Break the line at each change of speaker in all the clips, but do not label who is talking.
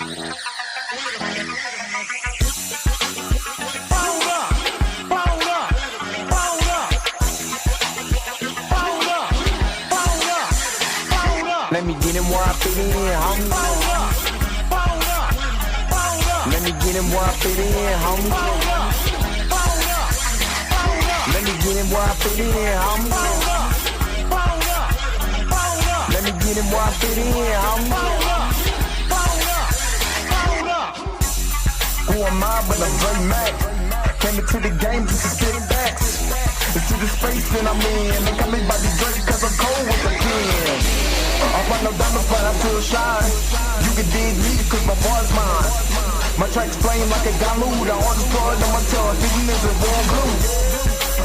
Let me get him where I fit in, homie. Let me get him where I fit in, homie. Let me get him where I fit in, homie. Let me get him where I fit in, homie. Who am I but a Dre Mac? Came into the game just to spit facts. Into the space that I'm in. They call me Bobby Drake cause I'm cold with the pen. I run no diamonds but I still shine. You can dig me cause my boy's mine. My tracks flame like a dilute. I on the floor and my tongue. Thinking this is warm glue.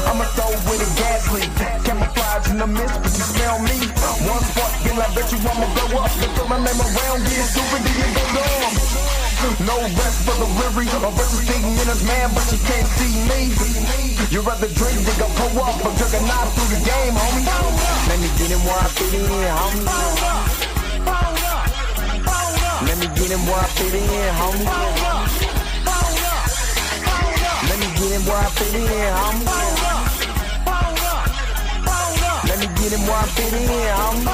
I'ma throw with a gas leak. Camouflage in the mist but you smell me. One spark then I bet you I'ma blow up. They throw my name around. Get stupid then you go dumb. No rest for the weary. A versus thinking in his man but you can't see me. You rather drink than go pull up. I'm drinking knife through the game, homie. Let me get him where I fit in, homie. Let me get him where I fit in, homie. Let me get him where I fit in, homie. Let me get him where I fit in, homie.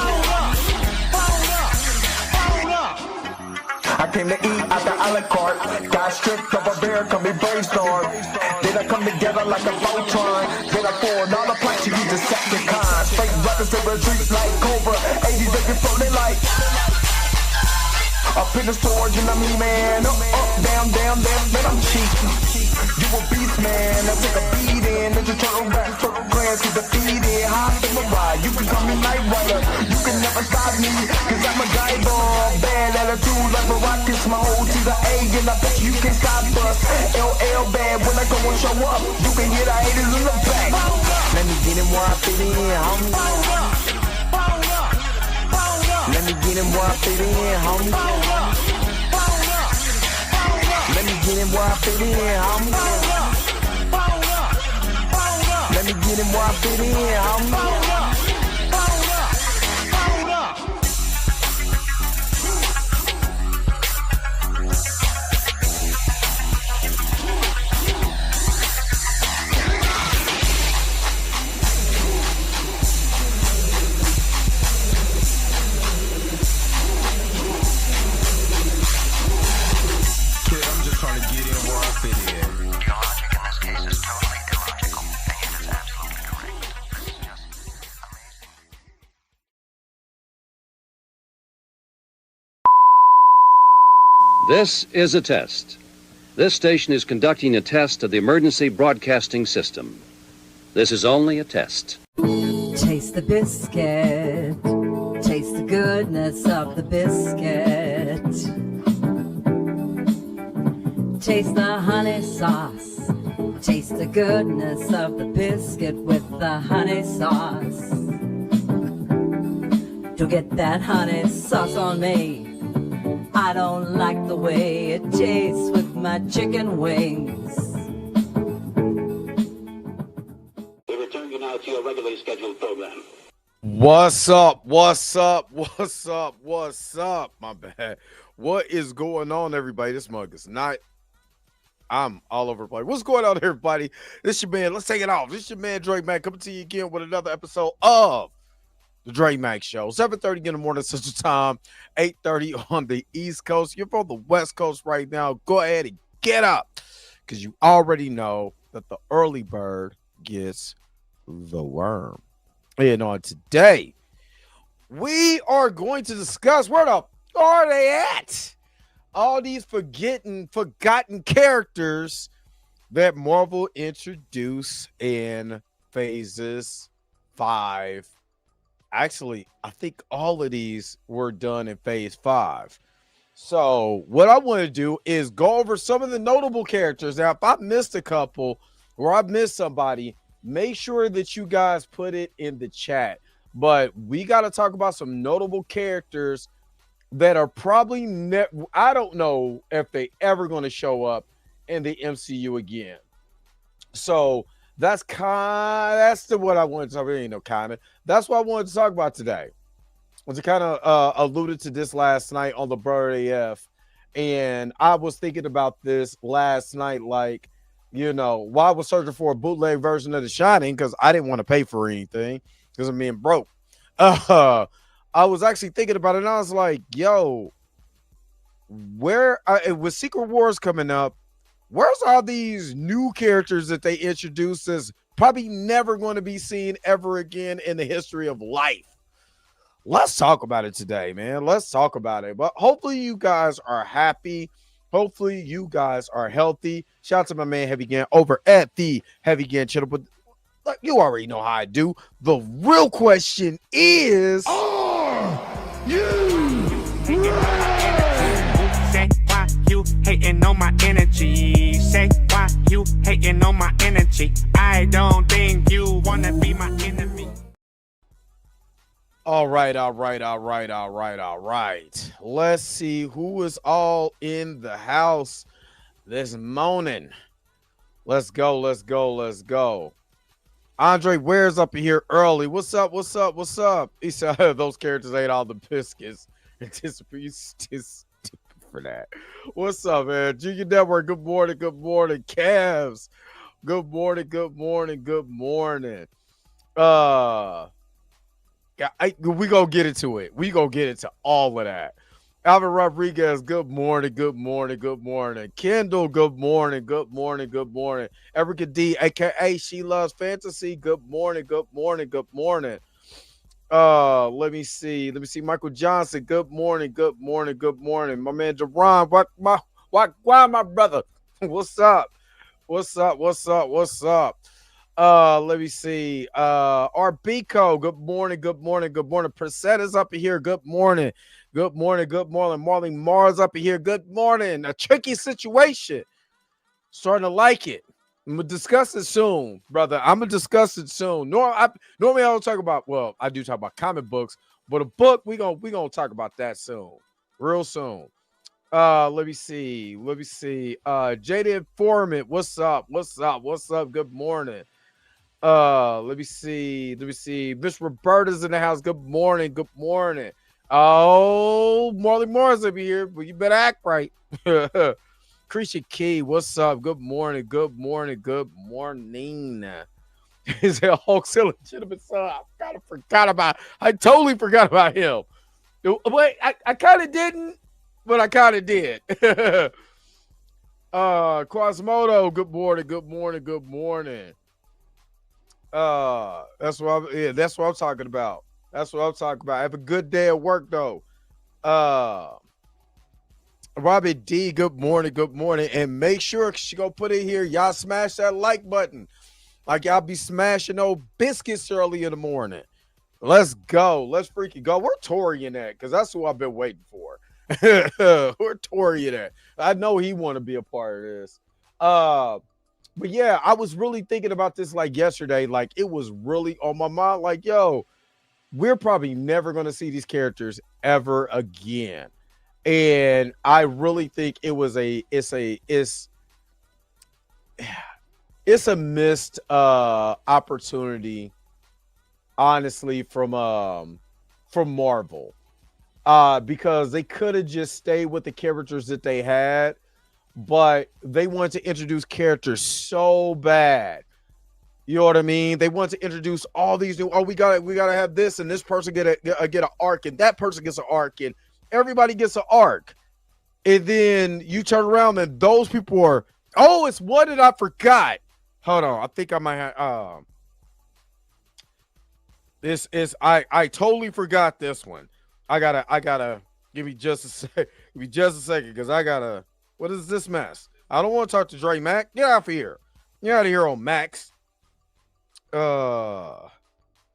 I came to eat at the a la carte. Got stripped of a bear, come be brainstorm. Then I come together like a Voltron. Then I pour another punch, you just set the con. Straight rappers to the streets like Cobra. 80s they be floating like up in the storage and I'm man. Up, down, man, I'm cheap. You a beast, man. I take a beat in. Ninja Turtle rap, Turtle Clans get defeated. Hop in my ride, you can call me Night Rider. You can never stop me, cause I'm a guy bomb. Bad attitude like a rocket, my whole to the A, and I bet you can stop us. LL bad when I go and show up. You can hear the haters in the back. Let me get him where I fit in, homie. Let me get him where I fit in, homie. Let me get him where I fit in, homie. Let me get him where I fit in, homie.
This is a test. This station is conducting a test of the emergency broadcasting system. This is only a test.
Taste the biscuit. Taste the goodness of the biscuit. Taste the honey sauce. Taste the goodness of the biscuit with the honey sauce. Don't get that honey sauce on me. I don't like the way it tastes with my chicken wings.
We return you now to your regularly scheduled program.
What's up? My bad. What is going on, everybody? This mug is not. I'm all over the place. What's going on, everybody? This your man. Let's take it off. This your man, Dre Mac, coming to you again with another episode of The Dre Mac Show. 7:30 in the morning Central Time, 8:30 on the East Coast. You're from the West Coast right now. Go ahead and get up, because you already know that the early bird gets the worm. And on today, we are going to discuss where the are they at? All these forgotten characters that Marvel introduced in phases 5. Actually, I think all of these were done in phase 5. So what I want to do is go over some of the notable characters. Now, if I missed a couple or I missed somebody, make sure that you guys put it in the chat. But we got to talk about some notable characters that are probably I don't know if they ever going to show up in the MCU again. So that's what I wanted to talk about. Ain't no kind of. That's what I wanted to talk about today. Was kind of alluded to this last night on the Bird AF, And I was thinking about this last night, like, while I was searching for a bootleg version of The Shining, because I didn't want to pay for anything because I'm being broke. I was actually thinking about it, and I was like, yo, with Secret Wars coming up, where's all these new characters that they introduced as probably never going to be seen ever again in the history of life? Let's talk about it today, man. Let's talk about it. But hopefully you guys are happy. Hopefully you guys are healthy. Shout out to my man Heavy Gan over at the Heavy Gan channel. But like, you already know how I do. The real question is, are you
Say why you hating on my energy? Say why you hating on my energy? I don't think you wanna be my enemy.
All right. Let's see who is all in the house this morning. Let's go. Andre Ware's up in here early. What's up? He said those characters ain't all the biscuits. For that. What's up, man? Junior Network, good morning. Cavs, good morning. We gonna get into it. We gonna get into all of that. Alvin Rodriguez, good morning. Kendall, good morning. Erica D, aka She Loves Fantasy, good morning. Let me see. Michael Johnson, good morning. My man Jerron, why my brother? What's up? Let me see. Arbico, good morning. Persetta's up here. Good morning. Marley Mars up here. Good morning. A tricky situation. Starting to like it. I'm gonna discuss it soon, brother. Normally I don't talk about. Well, I do talk about comic books, but a book we gonna talk about that soon, real soon. Let me see. Jada Informant, what's up? Good morning. Let me see. Miss Roberta's in the house. Good morning. Oh, Marley Mars up here, but you better act right. Krisha Key, what's up? Good morning. Is it Hulk's illegitimate son? I totally forgot about him. Wait, I kind of didn't, but I kind of did. Quasimodo, good morning. That's what I'm talking about. Have a good day at work though. Robbie D, good morning. And make sure she go put it here. Y'all smash that like button. Like y'all be smashing old biscuits early in the morning. Let's go. Let's freaking go. We're Torian at, because that's who I've been waiting for. We're Torian at. I know he want to be a part of this. But yeah, I was really thinking about this like yesterday. Like it was really on my mind. Like, yo, we're probably never going to see these characters ever again. And I really think it's a missed opportunity, honestly, from Marvel. Because they could have just stayed with the characters that they had, but they wanted to introduce characters so bad. You know what I mean? They want to introduce all these new. Oh, we gotta have this, and this person get an arc, and that person gets an arc, and everybody gets an arc. And then you turn around, and those people are. Oh, it's one that I forgot. Hold on, I think I might have. This is I totally forgot this one. I gotta give me just a second. Because I gotta. What is this mess? I don't want to talk to Dre Mac. Get out of here. Get out of here on Max. Yeah,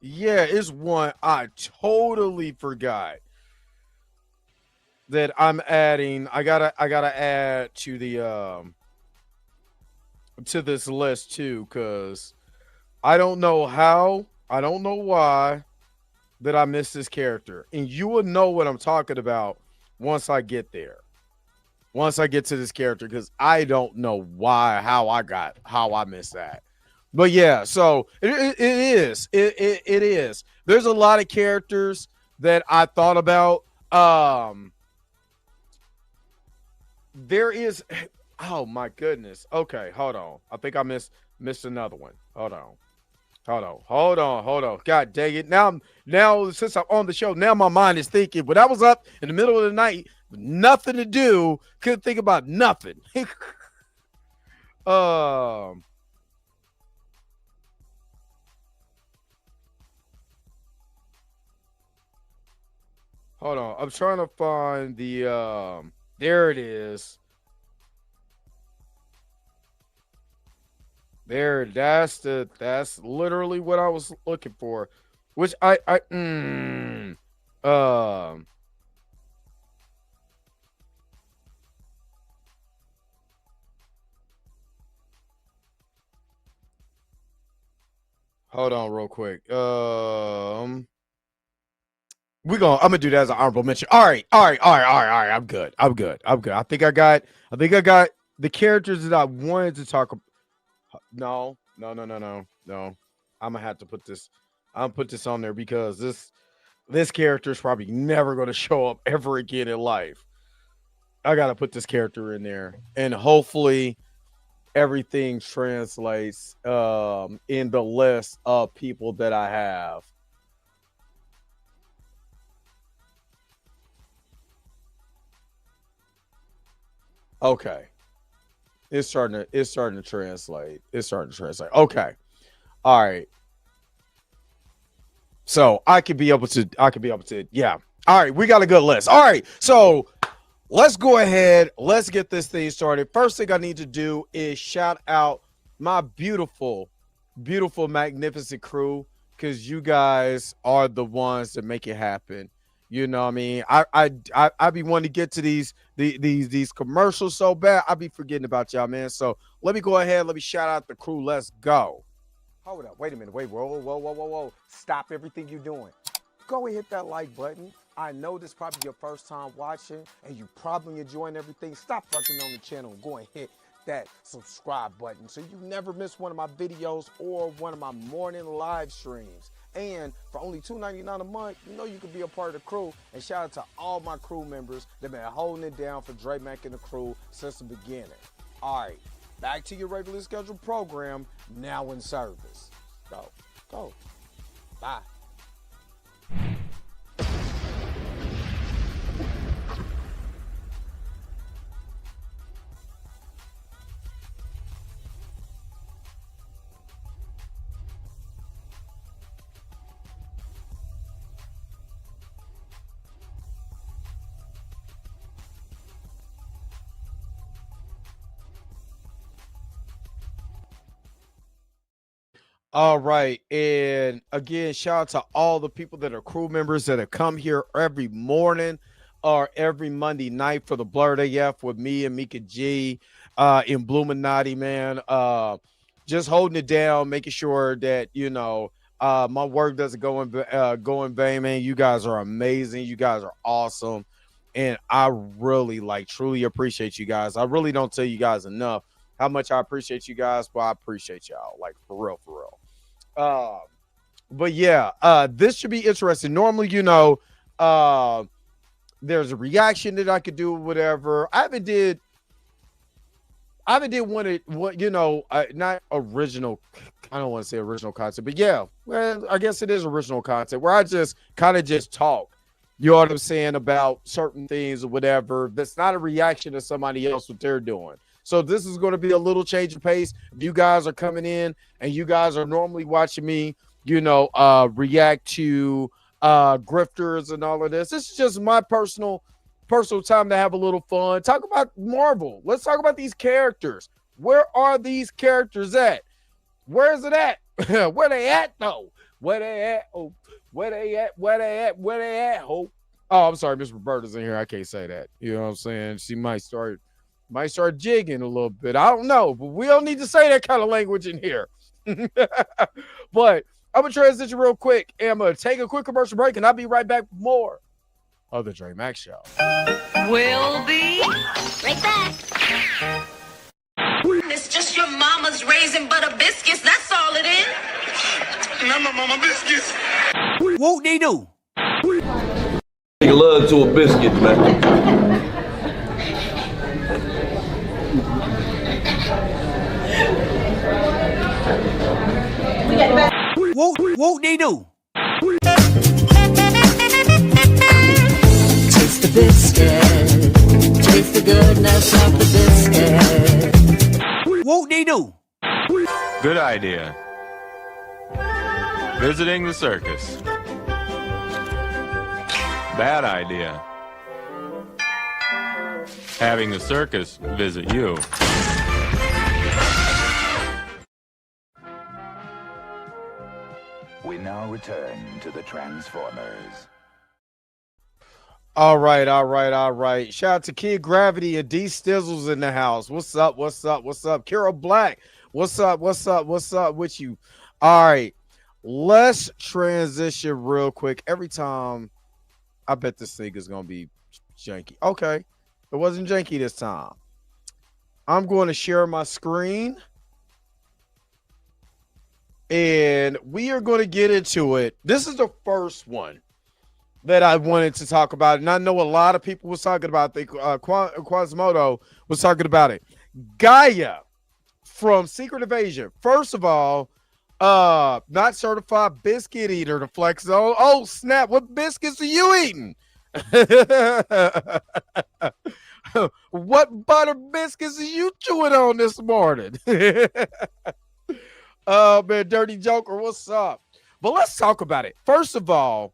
it's one I totally forgot that I'm adding. I gotta add to the to this list too, because I don't know how, I don't know why that I missed this character, and you will know what I'm talking about once I get there. Once I get to this character, because I don't know how I missed that. But yeah, so it is. There's a lot of characters that I thought about. there is. Oh my goodness. Okay, hold on. I think I missed another one. Hold on. God dang it. Now since I'm on the show, now my mind is thinking. When I was up in the middle of the night, nothing to do, couldn't think about nothing. Hold on. I'm trying to find the there it is. There, that's literally what I was looking for. Which hold on real quick. I'm gonna do that as an honorable mention. All right. I'm good. I think I got the characters that I wanted to talk about. No. I'm gonna have to put this. I'm put this on there because this character is probably never gonna show up ever again in life. I gotta put this character in there, and hopefully everything translates in the list of people that I have. Okay. It's starting to translate. Okay. All right. So I could be able to, yeah. All right, we got a good list. All right, so let's go ahead. Let's get this thing started. First thing I need to do is shout out my beautiful, magnificent crew, because you guys are the ones that make it happen. You know what I mean? I be wanting to get to these commercials so bad. I be forgetting about y'all, man. So let me go ahead. Let me shout out the crew. Let's go. Hold up. Wait a minute. Wait. Whoa. Stop everything you're doing. Go and hit that like button. I know this is probably your first time watching, and you probably enjoying everything. Stop fucking on the channel and go and hit that subscribe button so you never miss one of my videos or one of my morning live streams. And for only $2.99 a month, you know you can be a part of the crew. And shout out to all my crew members that been holding it down for Dre Mack and the crew since the beginning. All right, back to your regularly scheduled program, now in service. Go. Bye. All right. And again, shout out to all the people that are crew members that have come here every morning or every Monday night for the Blurred AF with me and Mika G in Bluminati, man. Just holding it down, making sure that, you know, my work doesn't go in vain, man. You guys are amazing. You guys are awesome. And I really, truly appreciate you guys. I really don't tell you guys enough how much I appreciate you guys, but I appreciate y'all, for real. But yeah, this should be interesting. Normally, you know, there's a reaction that I could do, whatever. I haven't did what you know, not original. I don't want to say original content, but yeah, well, I guess it is original content where I just kind of just talk. You know what I'm saying about certain things or whatever. That's not a reaction to somebody else what they're doing. So this is going to be a little change of pace. If you guys are coming in and you guys are normally watching me, you know, react to grifters and all of this. This is just my personal time to have a little fun. Talk about Marvel. Let's talk about these characters. Where are these characters at? Where is it at? Where they at though? Where they at? Oh, where they at? Where they at? Where they at? Oh, I'm sorry, Miss Roberta's in here. I can't say that. You know what I'm saying? She might start jigging a little bit. I don't know, but we don't need to say that kind of language in here. But I'm going to transition real quick, and I'm going to take a quick commercial break, and I'll be right back with more of the Dre Mack Show.
We'll be
Right back. It's just your mama's raisin butter biscuits. That's all it is.
Not my mama biscuits.
Whoop they do.
Take a love to a biscuit, man.
Whoop-de-doo.
Taste the biscuit. Taste the goodness of the biscuit.
Whoop-de-doo.
Good idea. Visiting the circus. Bad idea. Having the circus visit you.
We now return to the Transformers.
All right. Shout out to Kid Gravity and D Stizzles in the house. What's up? Kira Black, what's up with you? All right, let's transition real quick. Every time, I bet this thing is going to be janky. Okay, it wasn't janky this time. I'm going to share my screen. And we are going to get into it. This is the first one that I wanted to talk about. And I know a lot of people was talking about it. Quasimodo was talking about it. Gaia from Secret Invasion. First of all, not certified biscuit eater to flex on. Oh, snap. What biscuits are you eating? What butter biscuits are you chewing on this morning? Man, Dirty Joker, what's up? But let's talk about it. First of all,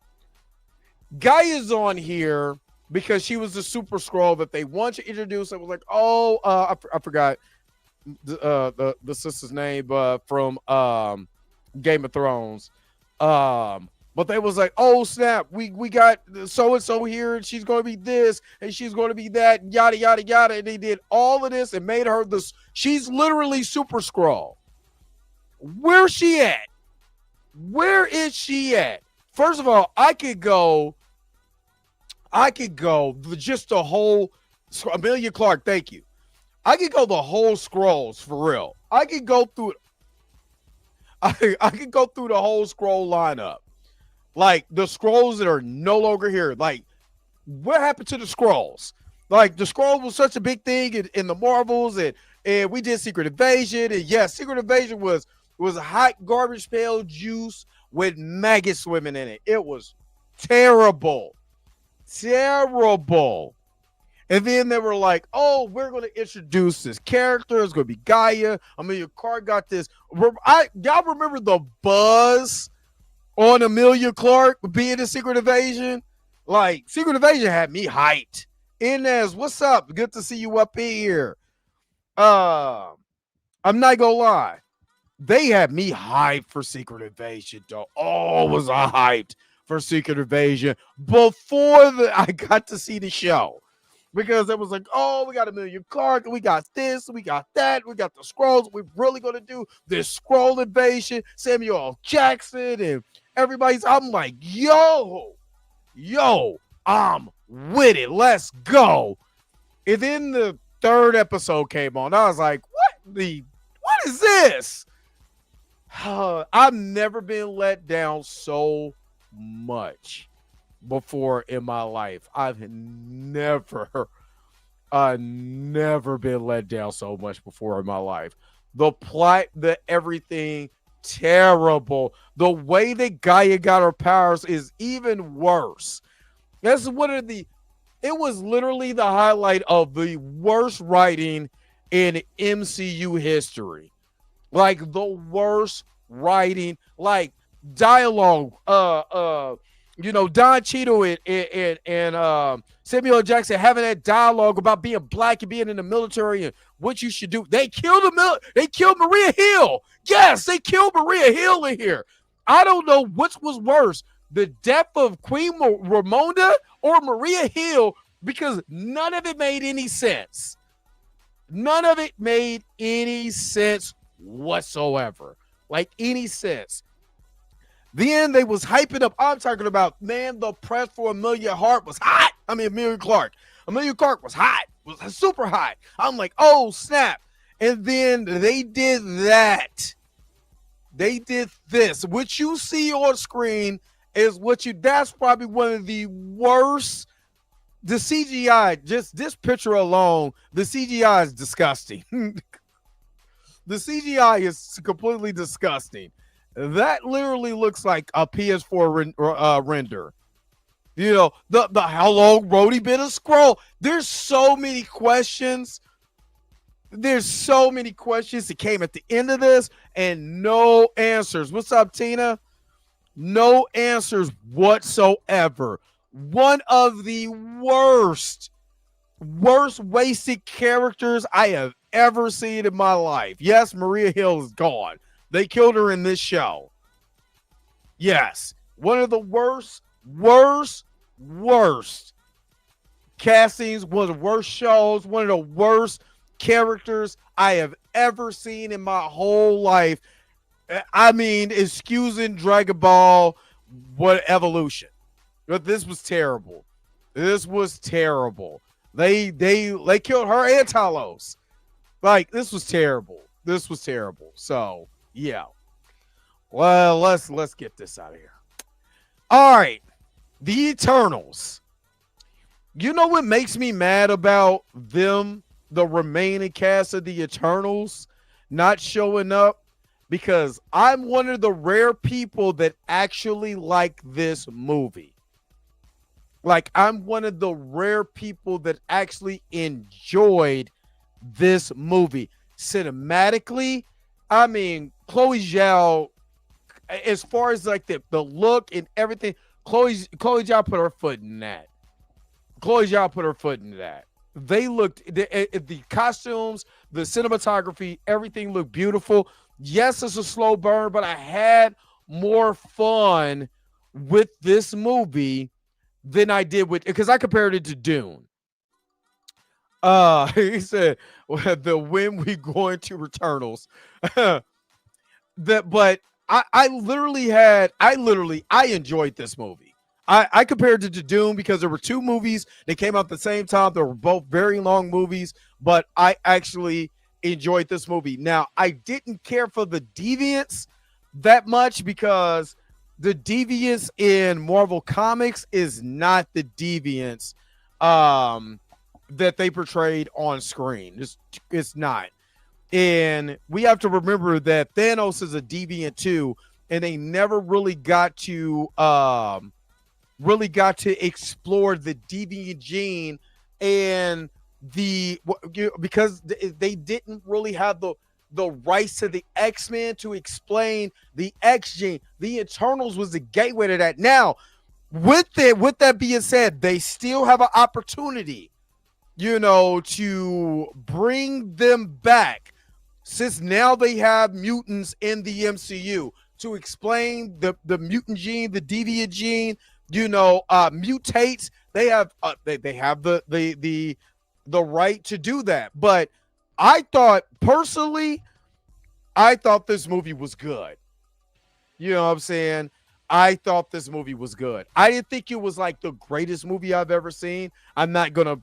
Gaia's on here because she was the Super Skrull that they want to introduce. It was like, I forgot the sister's name from Game of Thrones. But they was like, oh snap, we got so and so here, and she's going to be this, and she's going to be that, and yada yada yada. And they did all of this and made her this. She's literally Super Skrull. Where's she at? Where is she at? First of all, I could go just the whole Amelia Clark. Thank you. I could go the whole Skrulls for real. I could go through the whole Skrull lineup. Like the Skrulls that are no longer here. Like, what happened to the Skrulls? Like, the Skrull was such a big thing in the Marvels, and we did Secret Invasion, and yes, Secret Invasion was hot garbage pail juice with maggot swimming in it. It was terrible. And then they were like, oh, we're going to introduce this character. It's going to be Gaia. Amelia Clark got this. Y'all remember the buzz on Amelia Clark being in Secret Invasion? Like, Secret Invasion had me hyped. Inez, what's up? Good to see you up here. I'm not going to lie. They had me hyped for Secret Invasion, though. Oh, was I hyped for Secret Invasion before I got to see the show. Because it was like, oh, we got Amelia Clark, we got this, we got that, we got the Skrulls. We're really going to do this Skrull invasion. Samuel L. Jackson and everybody's. I'm like, yo, I'm with it. Let's go. And then the third episode came on. I was like, what is this? I've never been let down so much before in my life. I've never been let down so much before in my life. The plot, the everything, terrible. The way that Gaia got her powers is even worse. That's it was literally the highlight of the worst writing in MCU history. Like the worst writing, like dialogue. Don Cheadle and Samuel L. Jackson having that dialogue about being black and being in the military and what you should do. They killed Maria Hill. Yes, they killed Maria Hill in here. I don't know which was worse, the death of Queen Ramonda or Maria Hill, because none of it made any sense. None of it made any sense whatsoever. Like any sense. Then they was hyping up. I'm talking about, man, the press for Amelia Clark was hot. Amelia Clark was hot. Was super hot. I'm like, oh, snap. And then they did that. They did this. What you see on screen is that's probably one of the worst the CGI, just this picture alone, the CGI is disgusting. The CGI is completely disgusting. That literally looks like a PS4 render. You know, the how long Rhodey been a scroll. There's so many questions. There's so many questions that came at the end of this and no answers. What's up, Tina? No answers whatsoever. One of the worst wasted characters I have ever seen in my life. Yes, Maria Hill is gone. They killed her in this show. Yes, one of the worst castings, one of the worst shows, one of the worst characters I have ever seen in my whole life. I mean, excusing Dragon Ball, what evolution. But this was terrible. This was terrible. They killed her and Talos. Like, this was terrible. This was terrible. So, yeah. Well, let's get this out of here. All right. The Eternals. You know what makes me mad about them, the remaining cast of the Eternals, not showing up? Because I'm one of the rare people that actually like this movie. Like, I'm one of the rare people that actually enjoyed this movie. Cinematically, I mean, Chloe Zhao, as far as like the look and everything, Chloe Zhao put her foot in that. Chloe Zhao put her foot in that. They looked, the costumes, the cinematography, everything looked beautiful. Yes, it's a slow burn, but I had more fun with this movie than I did with, because I compared it to Dune. He said, well, the when we going to Returnals. But I enjoyed this movie. I compared it to Dune because there were two movies that came out at the same time. They were both very long movies, but I actually enjoyed this movie. Now, I didn't care for the deviants that much because the deviants in Marvel Comics is not the deviants that they portrayed on screen. It's not. And we have to remember that Thanos is a deviant too, and they never really got to explore the deviant gene and because they didn't really have the rights to the X-Men to explain the X gene. The Eternals was the gateway to that. Now, with that being said, they still have an opportunity, to bring them back, since now they have mutants in the MCU, to explain the mutant gene, the deviant gene, mutates. They have the right to do that. But I thought this movie was good. You know what I'm saying? I thought this movie was good. I didn't think it was like the greatest movie I've ever seen. I'm not gonna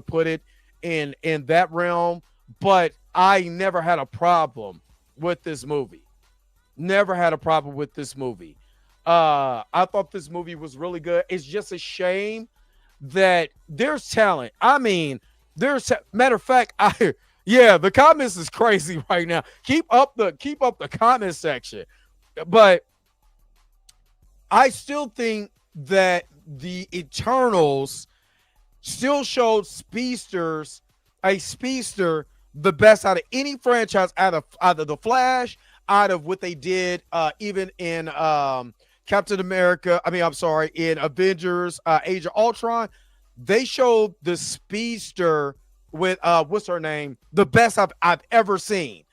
put it in that realm, but I never had a problem with this movie. Never had a problem with this movie. I thought this movie was really good. It's just a shame that there's talent. I mean, matter of fact, the comments is crazy right now. Keep up the comment section. But I still think that the Eternals still showed a speedster the best out of any franchise, out of the Flash, out of what they did even in Captain America. In Avengers, Age of Ultron. They showed the speedster with what's her name, the best I've ever seen.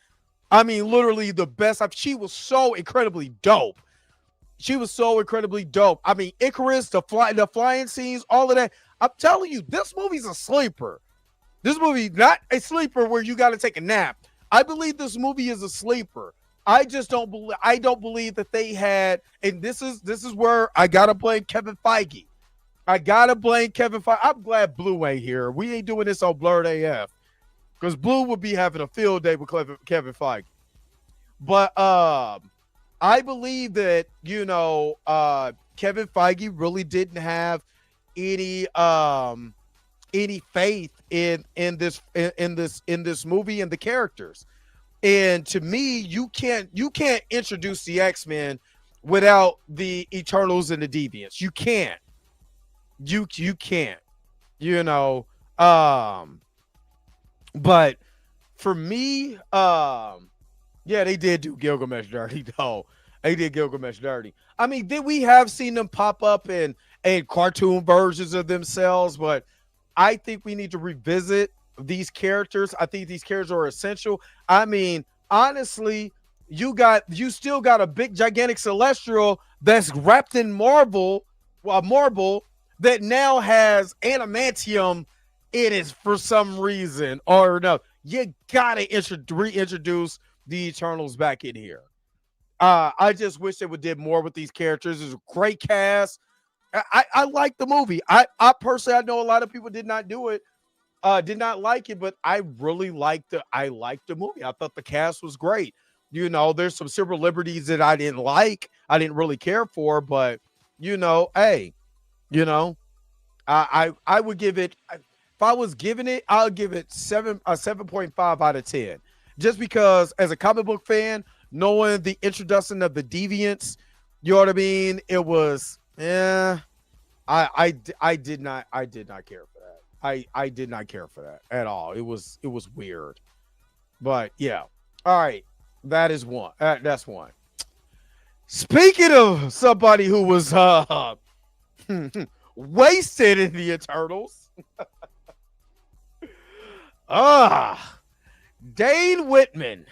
I mean, literally the best. She was so incredibly dope. I mean, Icarus, the flying scenes, all of that. I'm telling you, this movie's a sleeper. This movie not a sleeper where you got to take a nap. I believe this movie is a sleeper. I don't believe that they had, and this is where I gotta blame Kevin Feige. I'm glad Blue ain't here. We ain't doing this on Blurred AF, because Blue would be having a field day with Kevin Feige. But I believe that Kevin Feige really didn't have any faith in this movie and the characters. And to me, you can't introduce the X-Men without the Eternals and the Deviants. You can't. You can't. You know. But for me, yeah, they did do Gilgamesh dirty, though. They did Gilgamesh dirty. I mean, did we have seen them pop up in cartoon versions of themselves? But I think we need to revisit these characters. I think these characters are essential. I mean, honestly, you still got a big, gigantic Celestial that's wrapped in marble that now has adamantium in it for some reason or no. You gotta reintroduce the Eternals back in here. I just wish they would did more with these characters. It's a great cast. I like the movie. I personally, I know a lot of people did not like it, but I really liked the movie. I thought the cast was great. You know, there's some civil liberties that I didn't like. I didn't really care for, but you know, hey, you know, I would give it, if I was giving it, I'll give it 7.5 out of 10. Just because as a comic book fan, knowing the introduction of the Deviants, you know what I mean? It was, I did not care for that. I did not care for that at all. It was weird. But yeah. All right. That is one. That's one. Speaking of somebody who was wasted in the Eternals. Dane Whitman.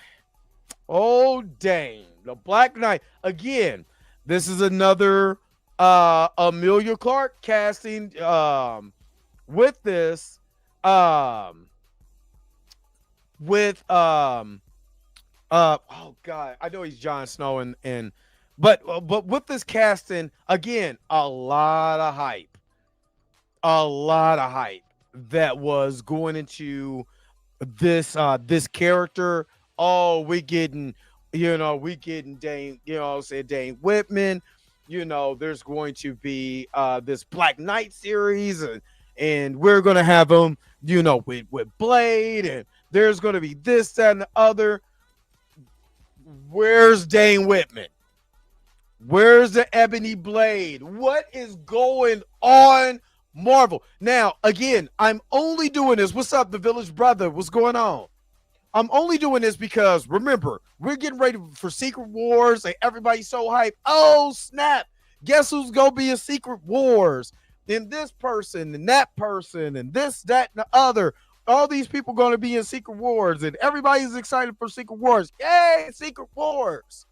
Oh, Dane. The Black Knight. Again, this is another Emilia Clarke casting with this oh God, I know he's Jon Snow but with this casting, again, a lot of hype that was going into this character. Oh, we getting Dane, Dane Whitman. You know, there's going to be this Black Knight series, and we're gonna have him, you know, with Blade, and there's gonna be this, that, and the other. Where's Dane Whitman? Where's the Ebony Blade? What is going on, Marvel? Now, again, I'm only doing this. What's up, the Village Brother? What's going on? I'm only doing this because, remember, we're getting ready for Secret Wars, and everybody's so hyped. Oh, snap. Guess who's going to be in Secret Wars? And this person, and that person, and this, that, and the other. All these people going to be in Secret Wars, and everybody's excited for Secret Wars. Yay, Secret Wars.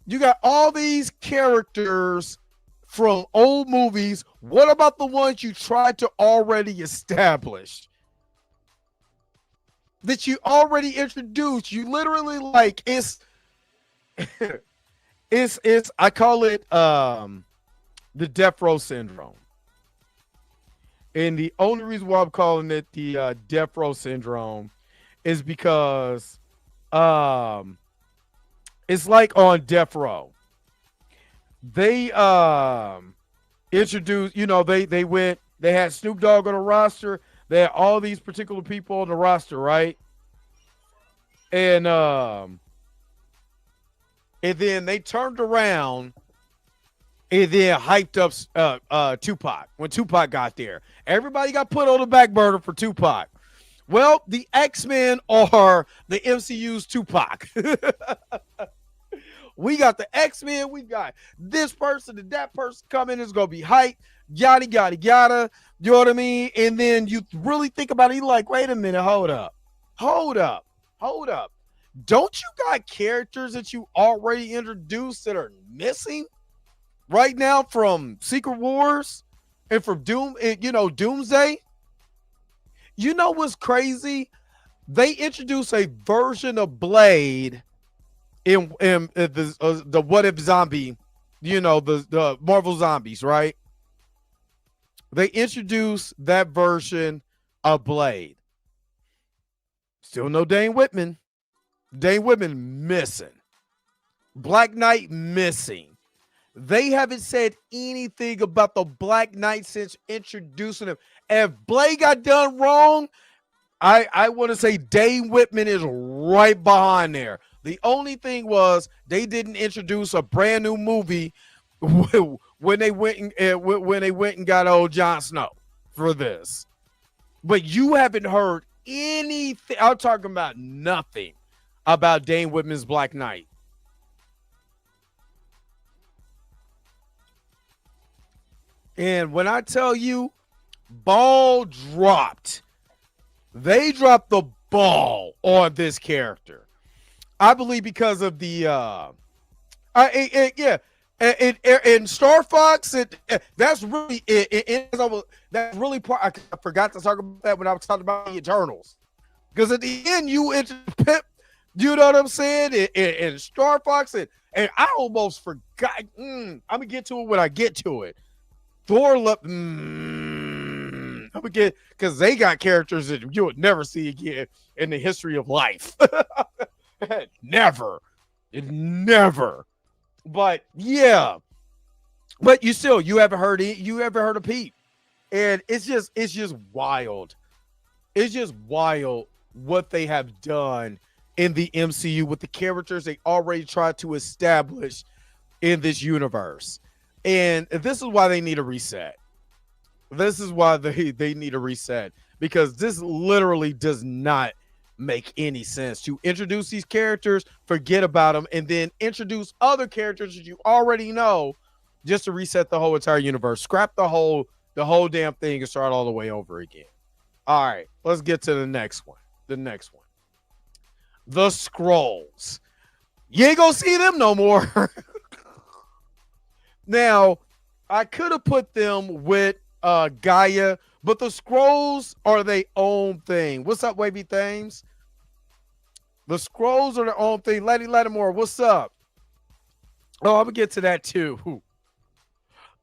You got all these characters from old movies. What about the ones you tried to already establish? That you already introduced? You literally, like, it's I call it the Death Row Syndrome. And the only reason why I'm calling it the Death Row Syndrome is because it's like on Death Row. They introduced, you know, they had Snoop Dogg on the roster. They had all these particular people on the roster, right? And then they turned around and then hyped up Tupac when Tupac got there. Everybody got put on the back burner for Tupac. Well, the X-Men are the MCU's Tupac. We got the X-Men. We got this person and that person coming. It's going to be hype. Yada, yada, yada. You know what I mean? And then you really think about it. You're like, wait a minute. Hold up. Don't you got characters that you already introduced that are missing right now from Secret Wars and from Doomsday? You know what's crazy? They introduced a version of Blade in the What If Zombie, the Marvel Zombies, right? They introduced that version of Blade. Still no Dane Whitman. Dane Whitman missing. Black Knight missing. They haven't said anything about the Black Knight since introducing him. If Blade got done wrong, I want to say Dane Whitman is right behind there. The only thing was they didn't introduce a brand new movie when they went and got old Jon Snow for this. But you haven't heard anything. I'm talking about nothing about Dane Whitman's Black Knight. And when I tell you, ball dropped. They dropped the ball on this character. I believe because of the and Star Fox, that's really that's really part. I forgot to talk about that when I was talking about the Eternals, because at the end you enter Pip, you know what I'm saying, and Star Fox, and I almost forgot. I'm gonna get to it when I get to it. Thor, I'm gonna get, because they got characters that you would never see again in the history of life. Never. But yeah, but you haven't heard it. You ever heard of Pete? And it's just wild. It's just wild what they have done in the MCU with the characters they already tried to establish in this universe. And this is why they need a reset. This is why they need a reset, because this literally does not make any sense to introduce these characters, forget about them, and then introduce other characters that you already know just to reset the whole entire universe. Scrap the whole damn thing and start all the way over again. All right, let's get to the next one. The Skrulls. You ain't gonna see them no more. Now, I could have put them with Gaia, but the Skrulls are their own thing. What's up, Wavy Thames? The Skrulls are their own thing. Letty Lattimore, what's up? Oh, I'm gonna get to that too.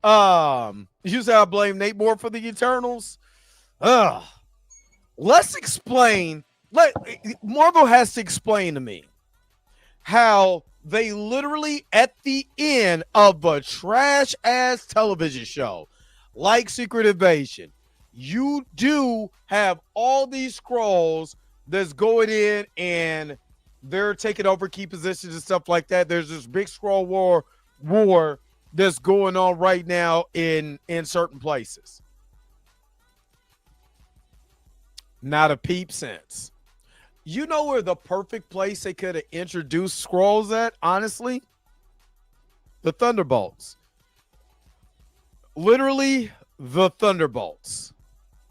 You say I blame Nate Moore for the Eternals. Let's explain. Marvel has to explain to me how they literally at the end of a trash ass television show like Secret Invasion, you do have all these Skrulls that's going in and they're taking over key positions and stuff like that. There's this big Skrull war that's going on right now in certain places. Not a peep sense. You know where the perfect place they could have introduced Skrulls at, honestly? The Thunderbolts. Literally, the Thunderbolts.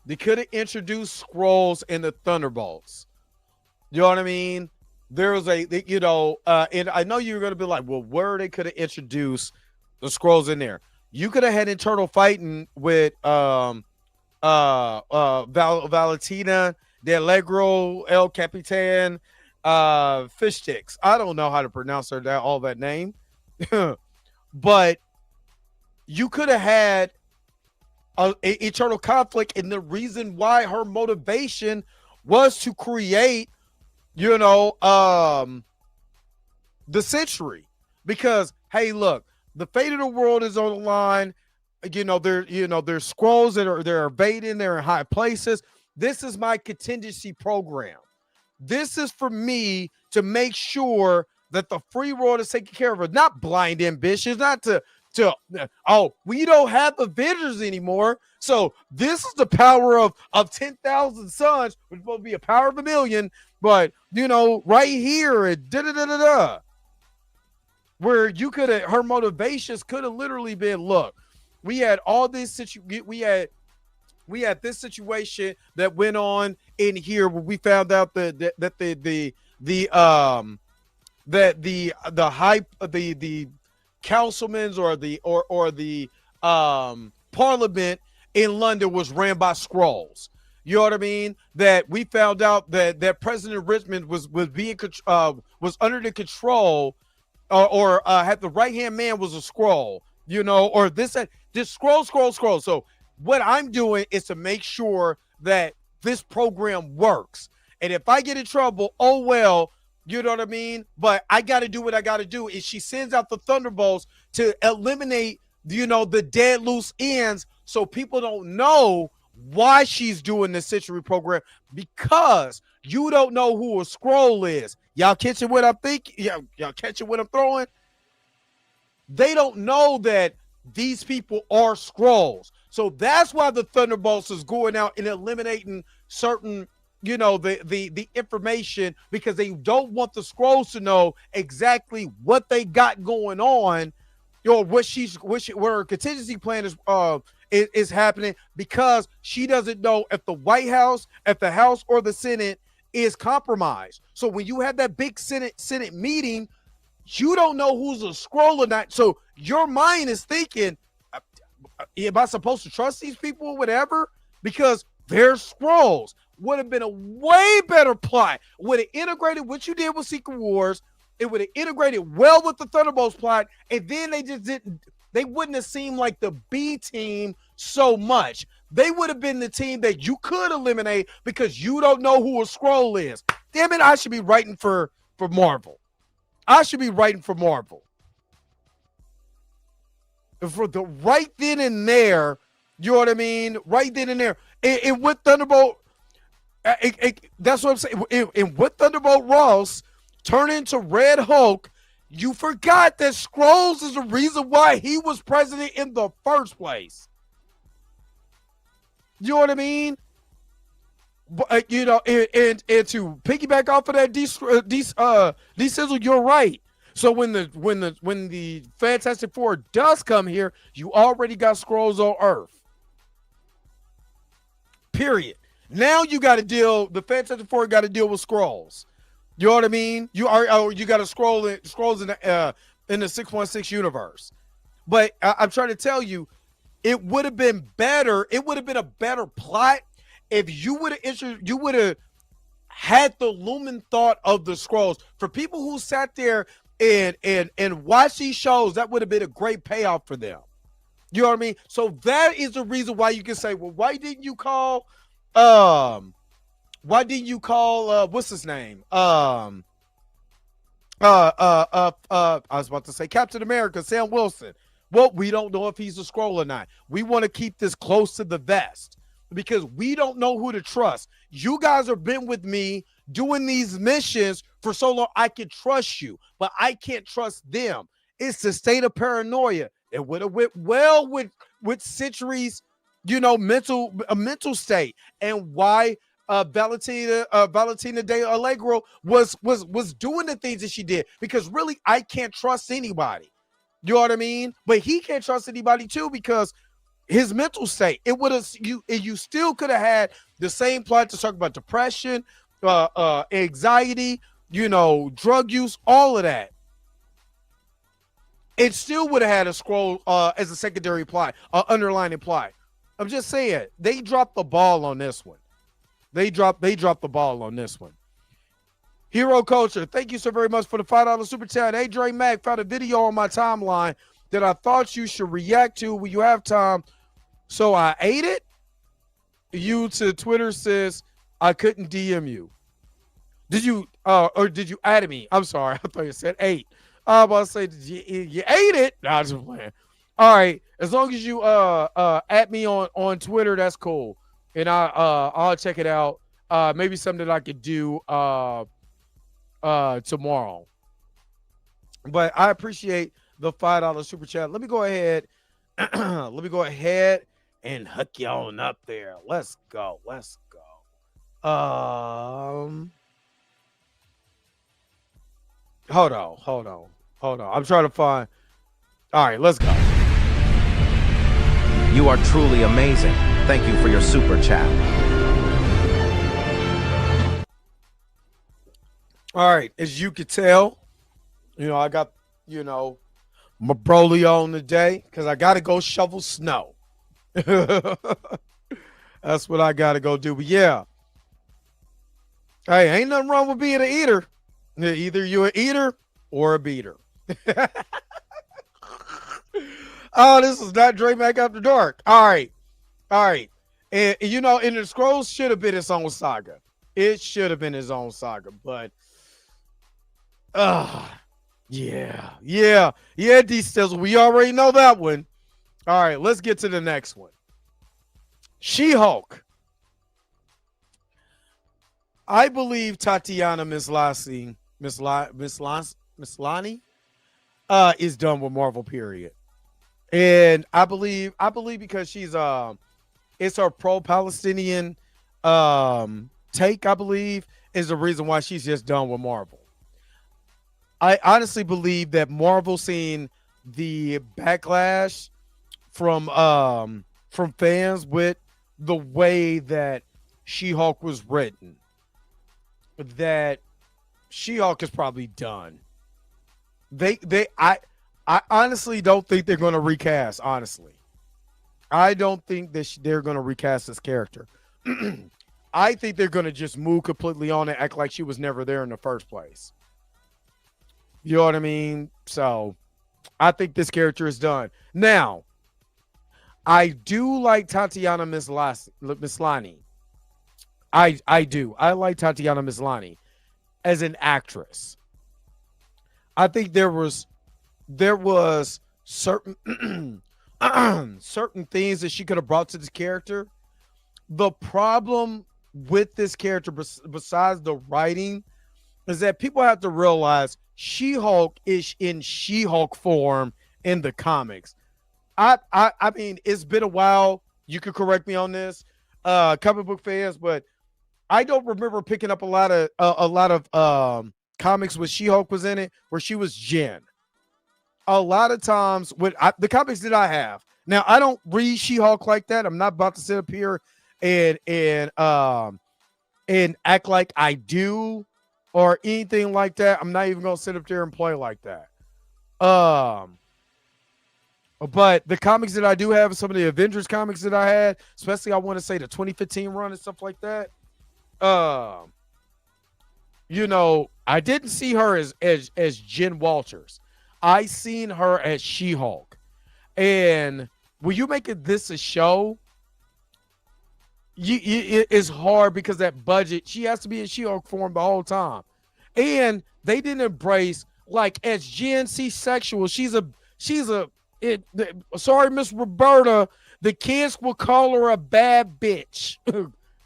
They could have introduced Skrulls in the Thunderbolts. You know what I mean? There was and I know you're going to be like, well, where they could have introduced the Skrulls in there? You could have had internal fighting with Valentina De Allegro, El Capitan, Fish Sticks. I don't know how to pronounce all that name. But you could have had a eternal conflict, and the reason why her motivation was to create, the Century. Because, hey, look, the fate of the world is on the line. There's Skrulls that they're evading, they're in high places. This is my contingency program. This is for me to make sure that the free world is taken care of. Not blind ambitions, not we don't have Avengers anymore. So this is the power of 10,000 suns, which will be a power of 1,000,000. But, right here, where you could have, her motivations could have literally been, look, we had all this we had this situation that went on in here where we found out that the councilmen's or the parliament in London was ran by Skrulls. You know what I mean? That we found out that President Richmond was under the control or had the right hand man was a Skrull. Or this Skrull. So what I'm doing is to make sure that this program works. And if I get in trouble, oh well, You know what I mean? But I got to do what I got to do. And she sends out the Thunderbolts to eliminate, the dead loose ends so people don't know why she's doing this Century program, because you don't know who a scroll is. Y'all catching what I'm thinking? Y'all catching what I'm throwing? They don't know that these people are scrolls. So that's why the Thunderbolts is going out and eliminating certain, the information, because they don't want the scrolls to know exactly what they got going on, what her contingency plan is happening, because she doesn't know if the White House, if the House or the Senate is compromised. So when you have that big Senate meeting, you don't know who's a scroll or not. So your mind is thinking, am I supposed to trust these people or whatever? Because they're scrolls. Would have been a way better plot. Would have integrated what you did with Secret Wars. It would have integrated well with the Thunderbolts plot. And then they wouldn't have seemed like the B team so much. They would have been the team that you could eliminate because you don't know who a scroll is. Damn it, I should be writing for Marvel. I should be writing for Marvel. For the right then and there, you know what I mean? Right then and there. And with Thunderbolt, that's what I'm saying. And with Thunderbolt Ross turn into Red Hulk, you forgot that Skrulls is the reason why he was president in the first place. You know what I mean? But, and to piggyback off of that, D-Sizzle, you're right. So when the Fantastic Four does come here, you already got Skrulls on Earth. Period. Now you got to the Fantastic Four got to deal with Skrulls. You know what I mean? You got to Skrulls in the 616 universe. But I'm trying to tell you, it would have been better. It would have been a better plot if you would have had the lumen thought of the Skrulls. For people who sat there and watched these shows, that would have been a great payoff for them. You know what I mean? So that is the reason why you can say, well, why didn't you call what's his name? I was about to say Captain America, Sam Wilson. Well, we don't know if he's a Skrull or not. We want to keep this close to the vest because we don't know who to trust. You guys have been with me doing these missions for so long. I can trust you, but I can't trust them. It's the state of paranoia. It would have went well with Century's, mental state, and why Valentina De Allegro was doing the things that she did, because really I can't trust anybody. You know what I mean? But he can't trust anybody too, because his mental state. It would have you still could have had the same plot to talk about depression, anxiety, drug use, all of that. It still would have had a Skrull as a secondary plot, underlining plot. I'm just saying, they dropped the ball on this one. They dropped the ball on this one. Hero Culture, thank you so very much for the $5 super chat. Hey, Dre Mac, found a video on my timeline that I thought you should react to when you have time, so I ate it. You to Twitter says I couldn't DM you. Did you or did you add me? I'm sorry, I thought you said 8. I was about to say, you ate it. Nah, I'm just playing. All right, as long as you at me on Twitter, that's cool, and I'll check it out. Maybe something that I could do tomorrow. But I appreciate the $5 super chat. Let me go ahead. And hook you on up there. Let's go. Hold on. I'm trying to find. All right, let's go.
You are truly amazing. Thank you for your super chat.
All right, as you could tell, I got, my Broly on today because I got to go shovel snow. That's what I got to go do. But yeah, hey, ain't nothing wrong with being an eater. Either you're an eater or a beater. Oh, this is not Dre Mac After Dark. All right. And and the Skrulls should have been its own saga. It should have been his own saga, but Yeah, D Stizzle. We already know that one. All right, let's get to the next one. She-Hulk. I believe Tatiana Maslany is done with Marvel, period. And I believe because she's it's her pro-Palestinian take, I believe, is the reason why she's just done with Marvel. I honestly believe that Marvel seen the backlash from fans with the way that She-Hulk was written, that She-Hulk is probably done. I honestly don't think they're going to recast. Honestly, I don't think that they're going to recast this character. I think they're going to just move completely on and act like she was never there in the first place. You know what I mean? So I think this character is done. Now, I do like Tatiana Maslany. I do. I like Tatiana Maslany as an actress. I think there was certain certain things that she could have brought to this character. The problem with this character, besides the writing, is that people have to realize She-Hulk is in She-Hulk form in the comics. I mean, it's been a while. You could correct me on this, comic book fans, but I don't remember picking up a lot of comics with She-Hulk was in it where she was Jen. A lot of times with the comics that I have now, I don't read She-Hulk like that. I'm not about to sit up here and act like I do or anything like that. I'm not even gonna sit up there and play like that. But the comics that I do have, some of the Avengers comics that I had, especially I want to say the 2015 run and stuff like that. You know, I didn't see her as Jen Walters. I seen her as She-Hulk. And when you make this a show, it is hard because that budget, she has to be in She-Hulk form the whole time. And they didn't embrace, like, as Jen, she's sexual. Sorry, Miss Roberta, the kids will call her a bad bitch.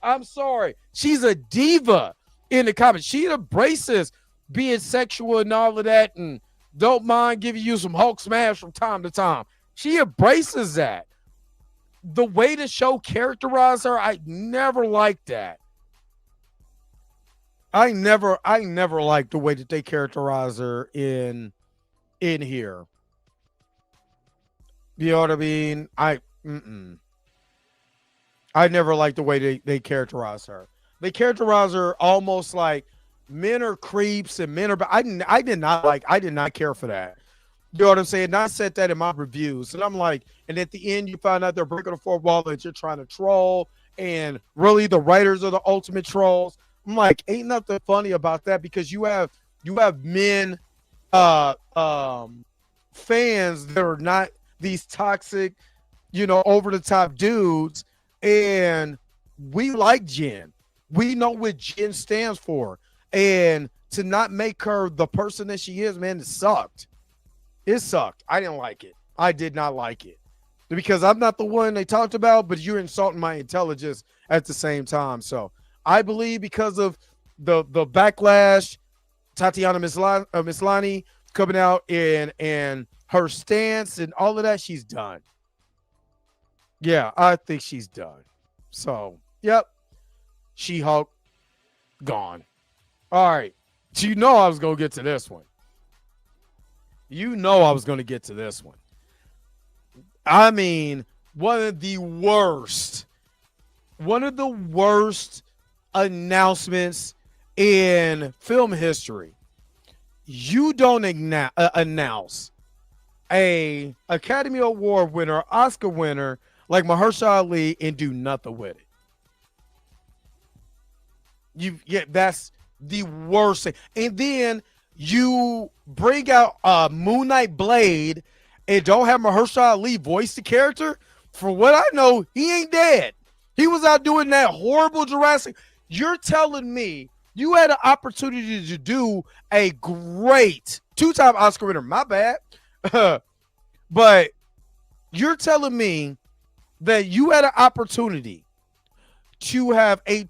I'm sorry. She's a diva in the comics. She embraces being sexual and all of that and don't mind giving you some Hulk smash from time to time. She embraces that. The way the show characterized her, I never liked that. I never liked the way that they characterize her in here. You know what I mean? I never liked the way they characterize her. They characterize her almost like men are creeps and men are. I did not care for that. You know what I'm saying? And I said that in my reviews, and I'm like, and at the end you find out they're breaking the fourth wall that you're trying to troll, and really the writers are the ultimate trolls. I'm like, ain't nothing funny about that because you have men, fans that are not these toxic, over the top dudes, and we like Jen. We know what Jen stands for, and to not make her the person that she is, man, it sucked. It sucked. I didn't like it. I did not like it because I'm not the one they talked about, but you're insulting my intelligence at the same time. So I believe because of the backlash, Tatiana Maslany coming out and her stance and all of that, she's done. Yeah, I think she's done. So, yep. She-Hulk, gone. All right. You know I was going to get to this one. I mean, one of the worst announcements in film history. You don't announce a Academy Award winner, Oscar winner like Mahershala Ali and do nothing with it. That's the worst thing. And then you bring out Moon Knight Blade and don't have Mahershala Ali voice the character. For what I know, he ain't dead. He was out doing that horrible Jurassic. You're telling me You had an opportunity to do a great two-time Oscar winner. My bad. But you're telling me that you had an opportunity to have a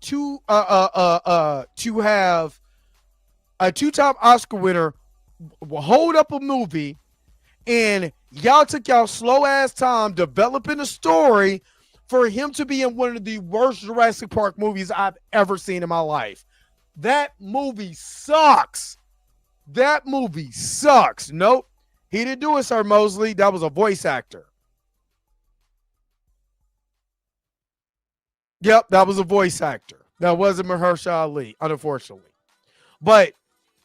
two-time Oscar winner hold up a movie, and y'all took y'all slow ass time developing a story for him to be in one of the worst Jurassic Park movies I've ever seen in my life. That movie sucks. That movie sucks. Nope. He didn't do it, Sir Mosley. That was a voice actor. Yep, that was a voice actor. That wasn't Mahershala Ali, unfortunately. But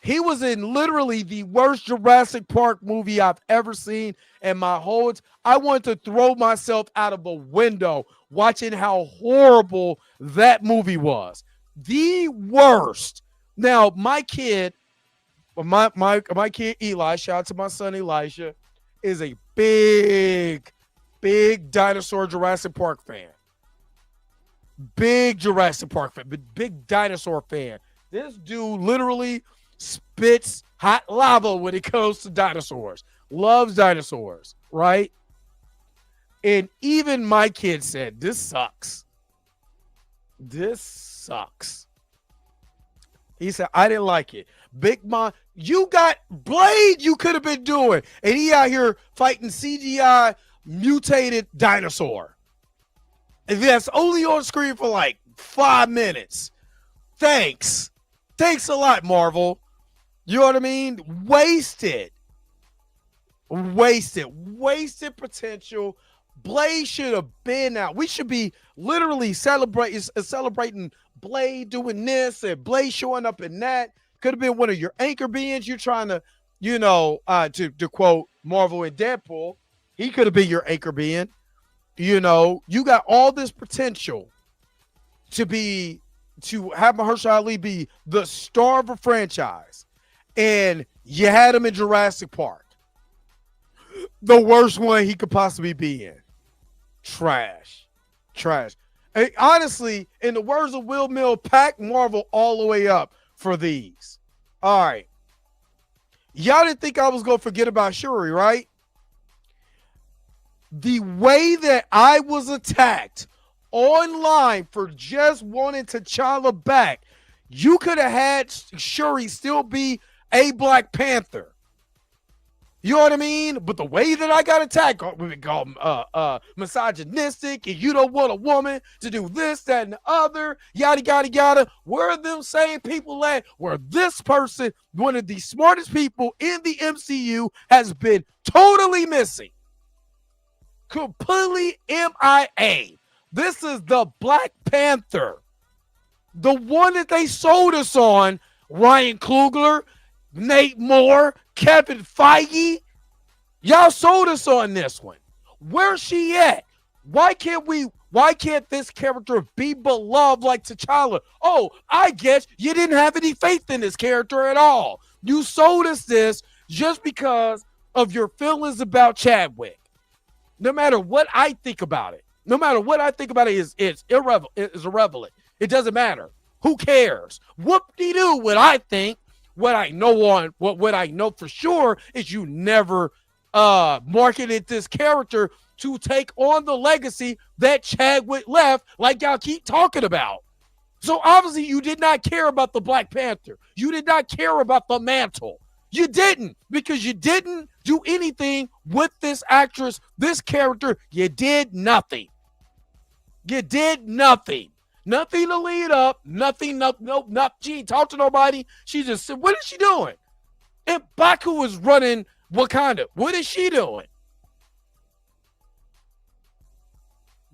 he was in literally the worst Jurassic Park movie I've ever seen in my whole. I wanted to throw myself out of a window watching how horrible that movie was. The worst. Now, my kid, my kid Eli, shout out to my son Elijah, is a big dinosaur Jurassic Park fan. Big Jurassic Park fan, but big dinosaur fan. This dude literally spits hot lava when it comes to dinosaurs. Loves dinosaurs, right? And even my kid said, this sucks. This sucks. He said, I didn't like it. Big Mom, you got Blade you could have been doing. And he out here fighting CGI mutated dinosaur. And that's only on screen for like 5 minutes. Thanks. Thanks a lot, Marvel. You know what I mean? Wasted potential. Blade should have been out. We should be literally celebrating Blade doing this and Blade showing up in that. Could have been one of your anchor beings. You're trying to, to quote Marvel and Deadpool, he could have been your anchor being. You got all this potential to have Mahershala Ali be the star of a franchise, and you had him in Jurassic Park, the worst one he could possibly be in. Trash. And honestly, in the words of Will Mill, pack Marvel all the way up for these. All right. Y'all didn't think I was going to forget about Shuri, right? The way that I was attacked online for just wanting T'Challa back, you could have had Shuri still be a Black Panther. You know what I mean? But the way that I got attacked, we call misogynistic, and you don't want a woman to do this, that, and the other, yada, yada, yada. Where are them same people at? Where this person, one of the smartest people in the MCU, has been totally missing. Completely MIA. This is the Black Panther. The one that they sold us on, Ryan Coogler, Nate Moore, Kevin Feige. Y'all sold us on this one. Where's she at? Why can't this character be beloved like T'Challa? Oh, I guess you didn't have any faith in this character at all. You sold us this just because of your feelings about Chadwick. No matter what I think about it, is irrelevant. It doesn't matter. Who cares? Whoop-de-doo what I think. What I know for sure is you never marketed this character to take on the legacy that Chadwick left, like y'all keep talking about. So obviously you did not care about the Black Panther. You did not care about the mantle. You didn't, because you didn't do anything with this actress, this character. You did nothing. Nothing to lead up. Nothing. Nope. She ain't talked to nobody. She just said, what is she doing? And Baku was running Wakanda. What is she doing?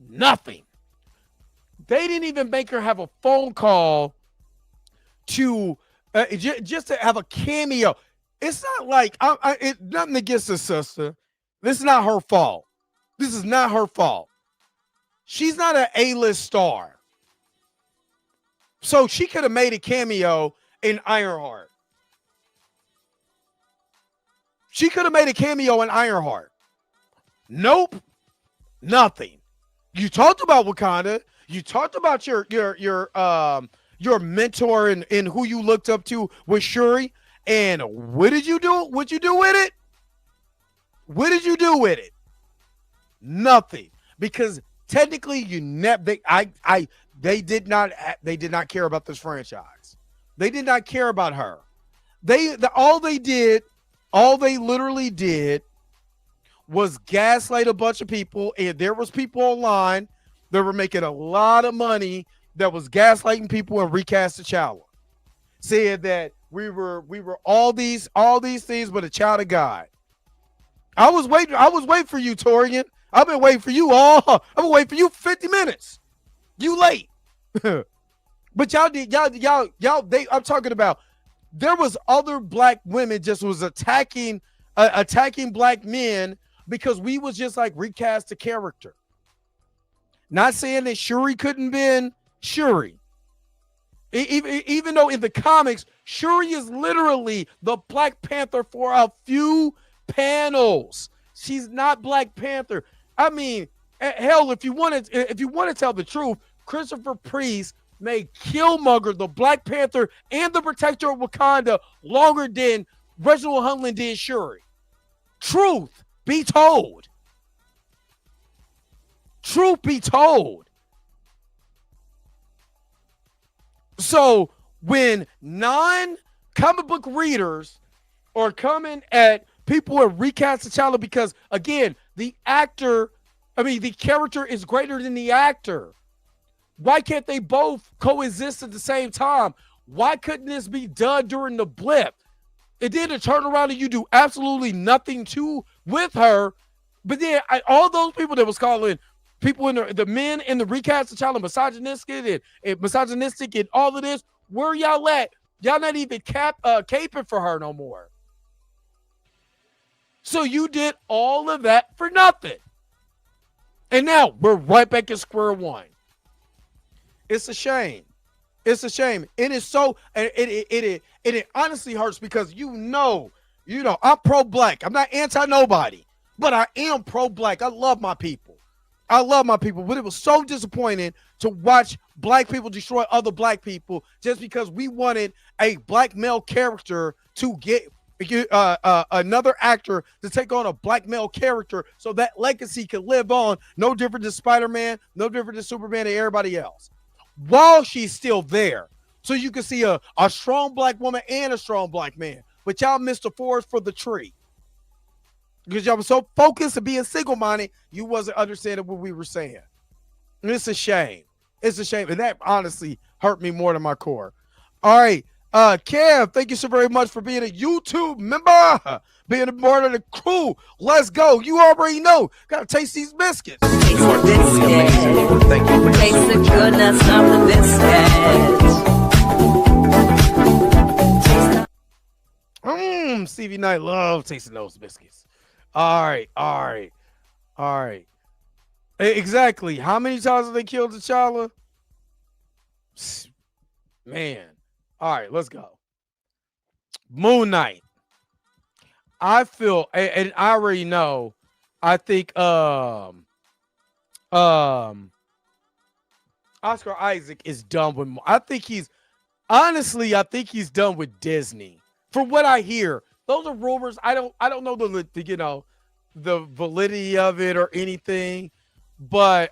Nothing. They didn't even make her have a phone call to just to have a cameo. It's not like nothing against her sister. This is not her fault. She's not an A-list star. So she could have made a cameo in Ironheart. Nope. Nothing. You talked about Wakanda. You talked about your your mentor and who you looked up to was Shuri. And what did you do? What'd you do with it? What did you do with it? Nothing. Because technically, you never. They did not care about this franchise. They did not care about her. All they literally did was gaslight a bunch of people, and there was people online that were making a lot of money that was gaslighting people and recast T'Challa, saying that we were all these things but a child of God. I was waiting for you, Torian. I've been waiting for you all. I've been waiting for you 50 minutes. You late. But I'm talking about there was other black women just was attacking black men because we was just like recast the character. Not saying that Shuri couldn't been Shuri. Even though in the comics, Shuri is literally the Black Panther for a few panels. She's not Black Panther. I mean, hell, if you want to tell the truth, Christopher Priest made Killmonger the Black Panther and the Protector of Wakanda longer than Reginald Hudlin did Shuri. Truth be told. Truth be told. So when non-comic book readers are coming at people who recast T'Challa because, again, the character is greater than the actor. Why can't they both coexist at the same time? Why couldn't this be done during the blip? And then to turn around and you do absolutely nothing with her. But then all those people that was calling people in the men in the recast T'Challa misogynistic and all of this, where y'all at? Y'all not even caping for her no more. So you did all of that for nothing. And now we're right back at square one. It's a shame. It's a shame. It is so, it honestly hurts because you know, I'm pro-black. I'm not anti-nobody, but I am pro-black. I love my people. But it was so disappointing to watch black people destroy other black people just because we wanted a black male character to get another actor to take on a black male character so that legacy could live on, no different than Spider-Man, no different than Superman and everybody else, while she's still there. So you can see a strong black woman and a strong black man. But y'all missed the forest for the tree. Because y'all were so focused on being single-minded, you wasn't understanding what we were saying. And it's a shame. It's a shame. And that honestly hurt me more than my core. All right. Kev, thank you so very much for being a YouTube member, being a part of the crew. Let's go. You already know. Gotta taste these biscuits.
Taste the biscuit.
Thank you for your
Taste the
super chat.
goodness of the biscuit.
Stevie Knight love tasting those biscuits. All right. Exactly. How many times have they killed T'Challa? Man. All right, let's go. Moon Knight. I feel, and I already know, I think Oscar Isaac is done with, I think he's done with Disney. For what I hear, those are rumors. I don't know the validity of it or anything, but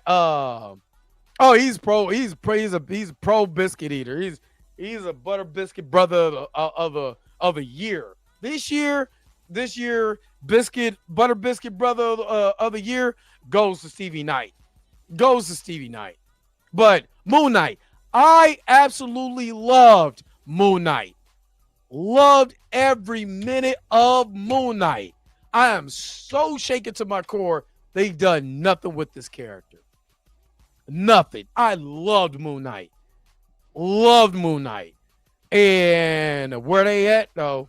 he's a pro biscuit eater. He's a butter biscuit brother of a year. This year, butter biscuit brother of the year goes to Stevie Knight. But Moon Knight, I absolutely loved Moon Knight. Loved every minute of Moon Knight. I am so shaken to my core. They've done nothing with this character. Nothing. I loved Moon Knight. And where they at though?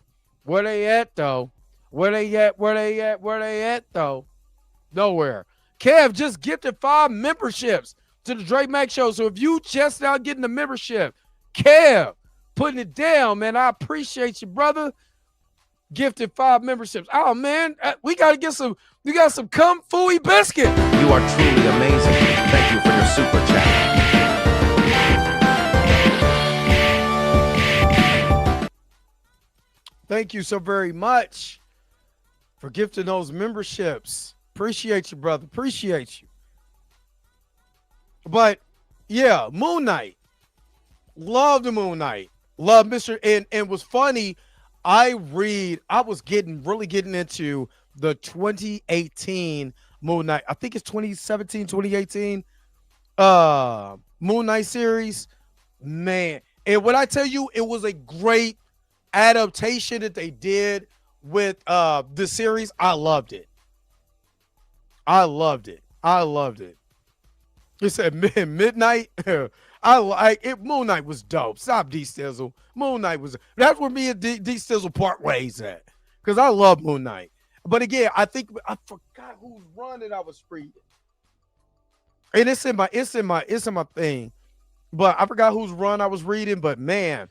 Nowhere. Kev just gifted 5 memberships to the Drake Mack Show. So if you just now getting the membership, Kev, putting it down, man. I appreciate you, brother. Gifted 5 memberships. Oh man, we got some Kung Fu biscuit.
You are truly amazing. Thank you for your super chat.
Thank you so very much for gifting those memberships. Appreciate you, brother. Appreciate you. But yeah, Moon Knight. Love the Moon Knight. Love Mr. And was funny. I was really getting into the 2018 Moon Knight. I think it's 2017, 2018. Moon Knight series. Man. And when I tell you, it was a great adaptation that they did with the series. I loved it. I loved it. He said Midnight. I like it. Moon Knight was dope. Stop D Stizzle. Moon Knight was. That's where me and D Stizzle part ways at. Because I love Moon Knight. But again, I forgot whose run that I was reading. And it's in my thing. But I forgot whose run I was reading. But man,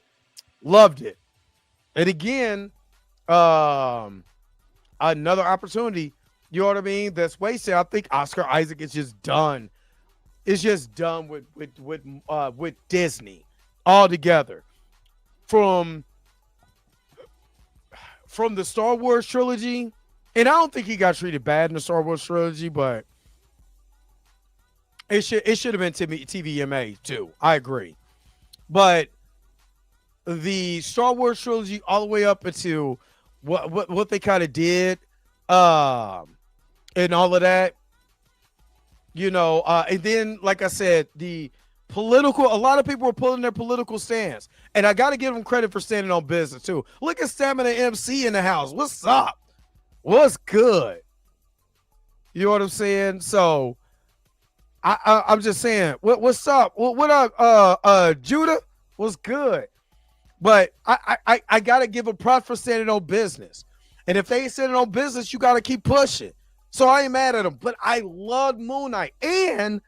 loved it. And again, another opportunity. You know what I mean? That's wasted. I think Oscar Isaac is just done. It's just done with Disney altogether. From the Star Wars trilogy, and I don't think he got treated bad in the Star Wars trilogy, but it should have been TVMA too. I agree, but the Star Wars trilogy all the way up into what they kind of did, and all of that. You know, and then, like I said, a lot of people were pulling their political stance. And I got to give them credit for standing on business, too. Look at Stamina MC in the house. What's up? What's good? You know what I'm saying? So, I'm just saying, what's up? What up, Judah? What's good? But I got to give them props for standing on business. And if they ain't standing on business, you got to keep pushing. So I ain't mad at him, but I love Moon Knight and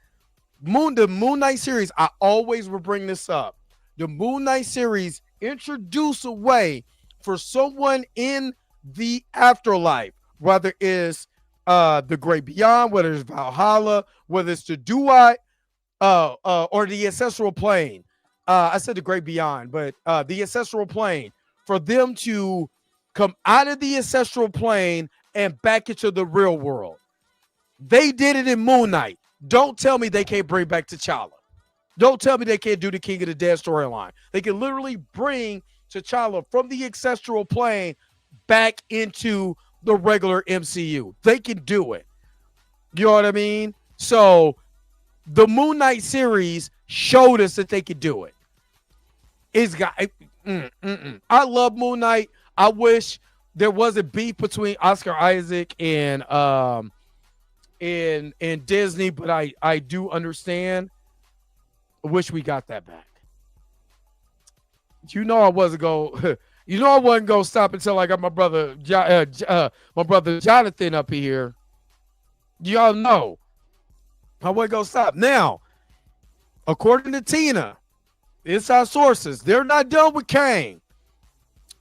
the Moon Knight series. I always will bring this up. The Moon Knight series introduce a way for someone in the afterlife, whether it's the Great Beyond, whether it's Valhalla, whether it's the Duat, or the ancestral plane. I said the Great Beyond, but the ancestral plane, for them to come out of the ancestral plane and back into the real world. They did it in Moon Knight. Don't tell me they can't bring back T'Challa. Don't tell me they can't do the King of the Dead storyline. They can literally bring T'Challa from the ancestral plane back into the regular MCU. They can do it. You know what I mean? So the Moon Knight series showed us that they could do it. It's got. I love Moon Knight. I wish there was a beef between Oscar Isaac and Disney, but I do understand. I wish we got that back. You know I wasn't gonna stop until I got my brother Jonathan up here. Y'all know I wasn't gonna stop. Now, according to Tina, inside sources, they're not done with Kang.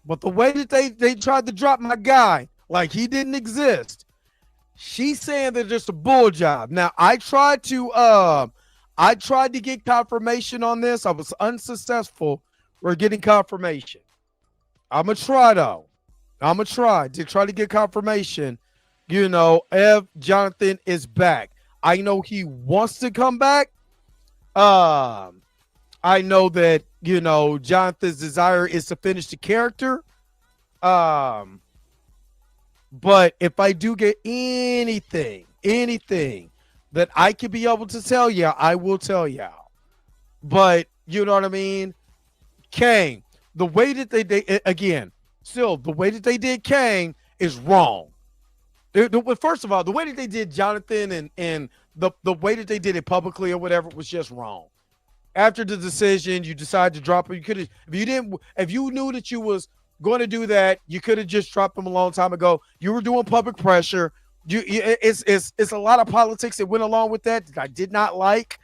But the way that they tried to drop my guy like he didn't exist, she's saying they're just a bull job. Now, I tried to get confirmation on this. I was unsuccessful. We're getting confirmation. I'm going to try, though. I'm going to try to get confirmation, if Jonathan is back. I know he wants to come back. I know that, Jonathan's desire is to finish the character. But if I do get anything that I can be able to tell you, I will tell y'all. But you know what I mean? Kang, the way that they the way that they did Kang is wrong. First of all, the way that they did Jonathan and the way that they did it publicly or whatever was just wrong. After the decision, you decided to drop him. You could have, if you knew that you was going to do that, you could have just dropped him a long time ago. You were doing public pressure. It's a lot of politics that went along with that I did not like.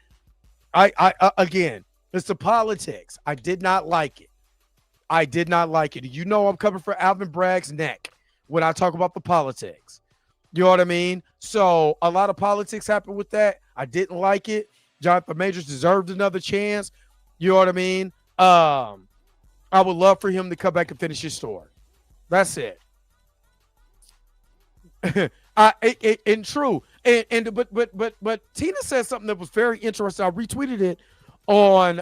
Again, it's the politics. I did not like it. I'm coming for Alvin Bragg's neck when I talk about the politics. You know what I mean? So a lot of politics happened with that. I didn't like it. Jonathan Majors deserved another chance. You know what I mean? I would love for him to come back and finish his story. That's it. And true. But Tina said something that was very interesting. I retweeted it on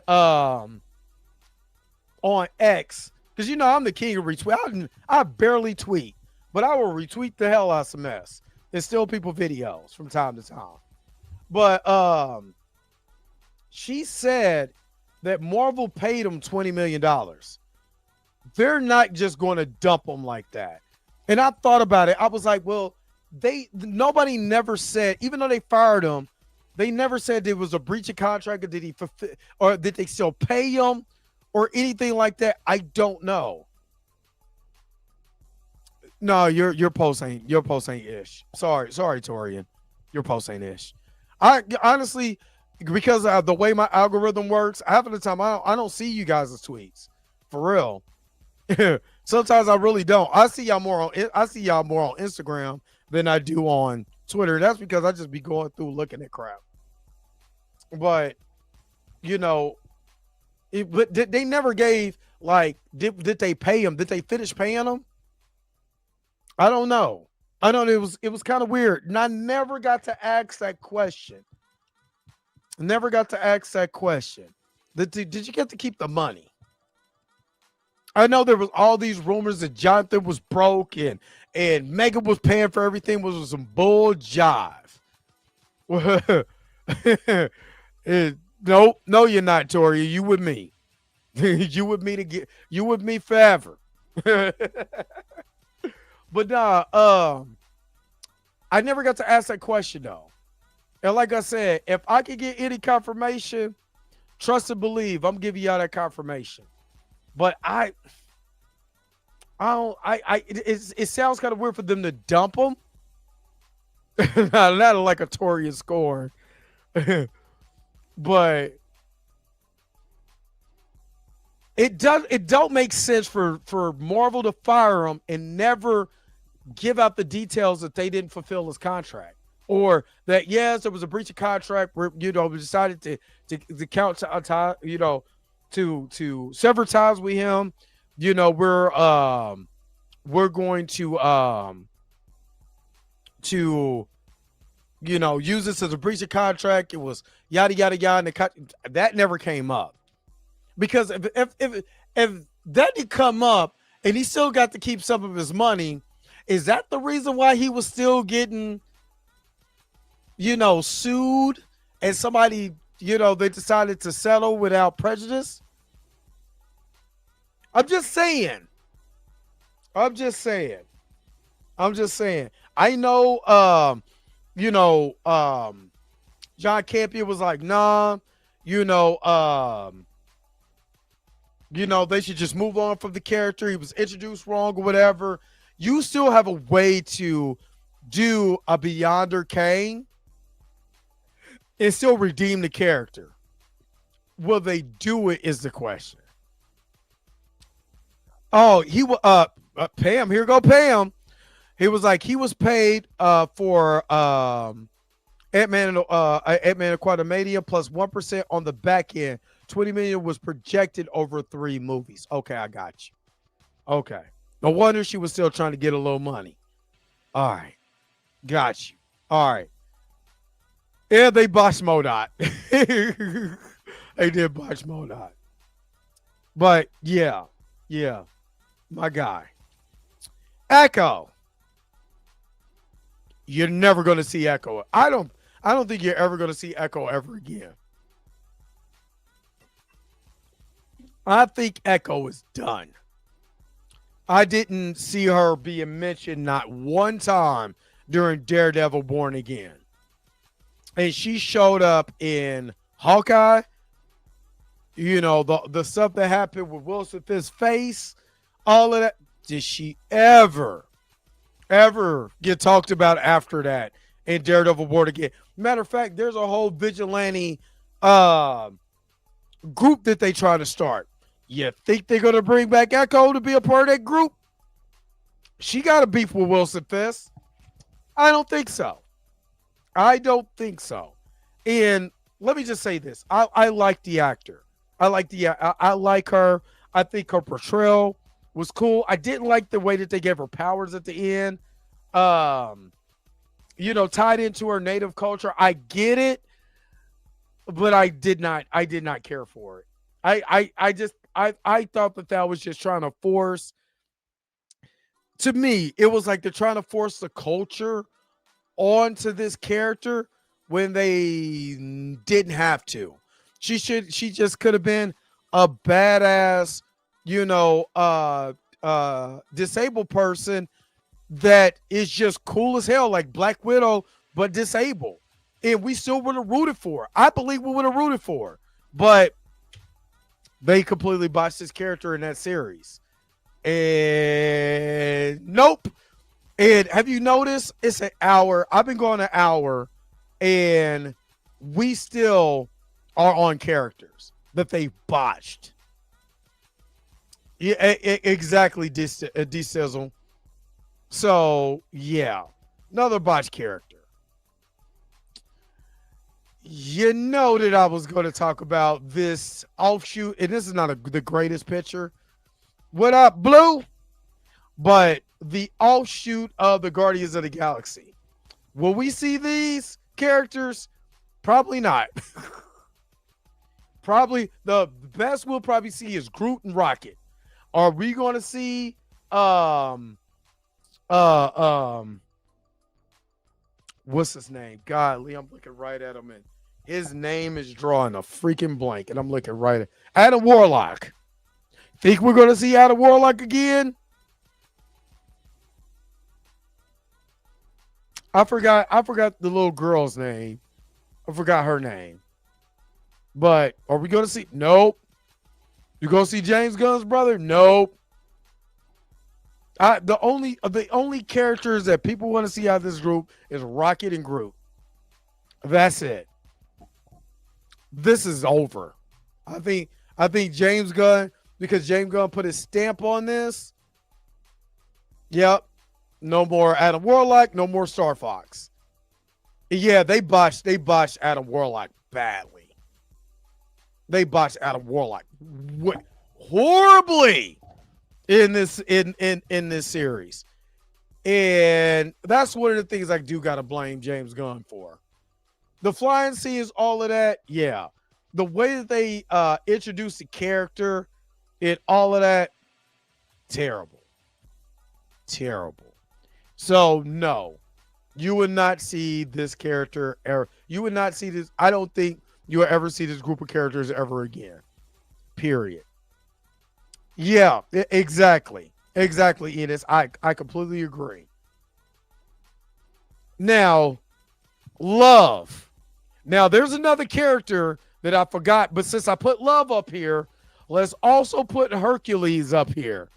X because I'm the king of retweet. I barely tweet, but I will retweet the hell out of some mess. There's still people videos from time to time. But she said that Marvel paid him $20 million. They're not just going to dump him like that. And I thought about it. I was like, well, nobody never said, even though they fired him, they never said there was a breach of contract or did he fulfill, or did they still pay him or anything like that. I don't know. No, your post ain't ish. Sorry, Torian. Your post ain't ish. I honestly, because of the way my algorithm works, half of the time I don't see you guys' tweets. For real. Sometimes I really don't. I see y'all more on Instagram than I do on Twitter. That's because I just be going through looking at crap. But but they never gave did they pay him? Did they finish paying him? I don't know. I know it was kind of weird, and I never got to ask that question. Never got to ask that question. Did you get to keep the money? I know there was all these rumors that Jonathan was broke and Megan was paying for everything, was some bull jive. No, you're not, Tori. You with me. You with me forever. But I never got to ask that question though. And like I said, if I could get any confirmation, trust and believe, I'm giving y'all that confirmation. But it sounds kind of weird for them to dump him. Not like a Torian score. But it don't make sense for Marvel to fire him and never give out the details that they didn't fulfill his contract, or that yes, there was a breach of contract where we decided to count to sever ties with him. We're going to use this as a breach of contract. It was yada yada yada, and that never came up. Because if that did come up and he still got to keep some of his money, is that the reason why he was still getting, sued and somebody, they decided to settle without prejudice? I'm just saying. I know, John Campion was like, nah, they should just move on from the character. He was introduced wrong or whatever. You still have a way to do a Beyonder Kane and still redeem the character. Will they do it is the question. Oh, he was Pam. Here go Pam. He was like, he was paid for Ant-Man and Quantumania plus 1% on the back end. $20 million was projected over 3 movies. Okay, I got you. Okay. No wonder she was still trying to get a little money. All right. Got you. All right. Yeah, they botched MODOK. They did botch MODOK. But yeah. My guy. Echo. You're never going to see Echo. I don't think you're ever going to see Echo ever again. I think Echo is done. I didn't see her being mentioned not one time during Daredevil Born Again. And she showed up in Hawkeye. The stuff that happened with Wilson Fisk's face, all of that. Did she ever get talked about after that in Daredevil Born Again? Matter of fact, there's a whole vigilante group that they try to start. You think they're going to bring back Echo to be a part of that group? She got a beef with Wilson Fisk. I don't think so. And let me just say this. I like the actor. I like her. I think her portrayal was cool. I didn't like the way that they gave her powers at the end. Tied into her native culture. I get it, but I did not care for it. I thought that was just trying to force. To me, it was like they're trying to force the culture onto this character when they didn't have to. She just could have been a badass, disabled person that is just cool as hell, like Black Widow, but disabled. And we still would have rooted for her. I believe we would have rooted for her. But they completely botched this character in that series. And nope. And have you noticed it's an hour? I've been going an hour, and we still are on characters that they botched. Yeah, exactly, D-Sizzle. So, yeah, another botched character. You know that I was going to talk about this offshoot, and this is not the greatest picture. What up, Blue? But the offshoot of the Guardians of the Galaxy. Will we see these characters? Probably not. Probably the best we'll probably see is Groot and Rocket. Are we going to see what's his name? Godly, I'm looking right at him, and his name is drawing a freaking blank, and I'm looking right at Adam Warlock. Think we're going to see Adam Warlock again? I forgot the little girl's name. I forgot her name. But are we going to see? Nope. You going to see James Gunn's brother? Nope. The only characters that people want to see out of this group is Rocket and Groot. That's it. This is over. I think James Gunn, because James Gunn put his stamp on this. Yep. No more Adam Warlock, no more Star Fox. Yeah, they botched Adam Warlock badly. They botched Adam Warlock horribly in this series. And that's one of the things I do gotta blame James Gunn for. The flying scenes, all of that, yeah. The way that they introduced the character and all of that, terrible. Terrible. So, no. You would not see this character ever. You would not see this. I don't think you will ever see this group of characters ever again. Period. Yeah, exactly. Exactly, Enos. I completely agree. Now, Love. Now, there's another character that I forgot, but since I put Love up here, let's also put Hercules up here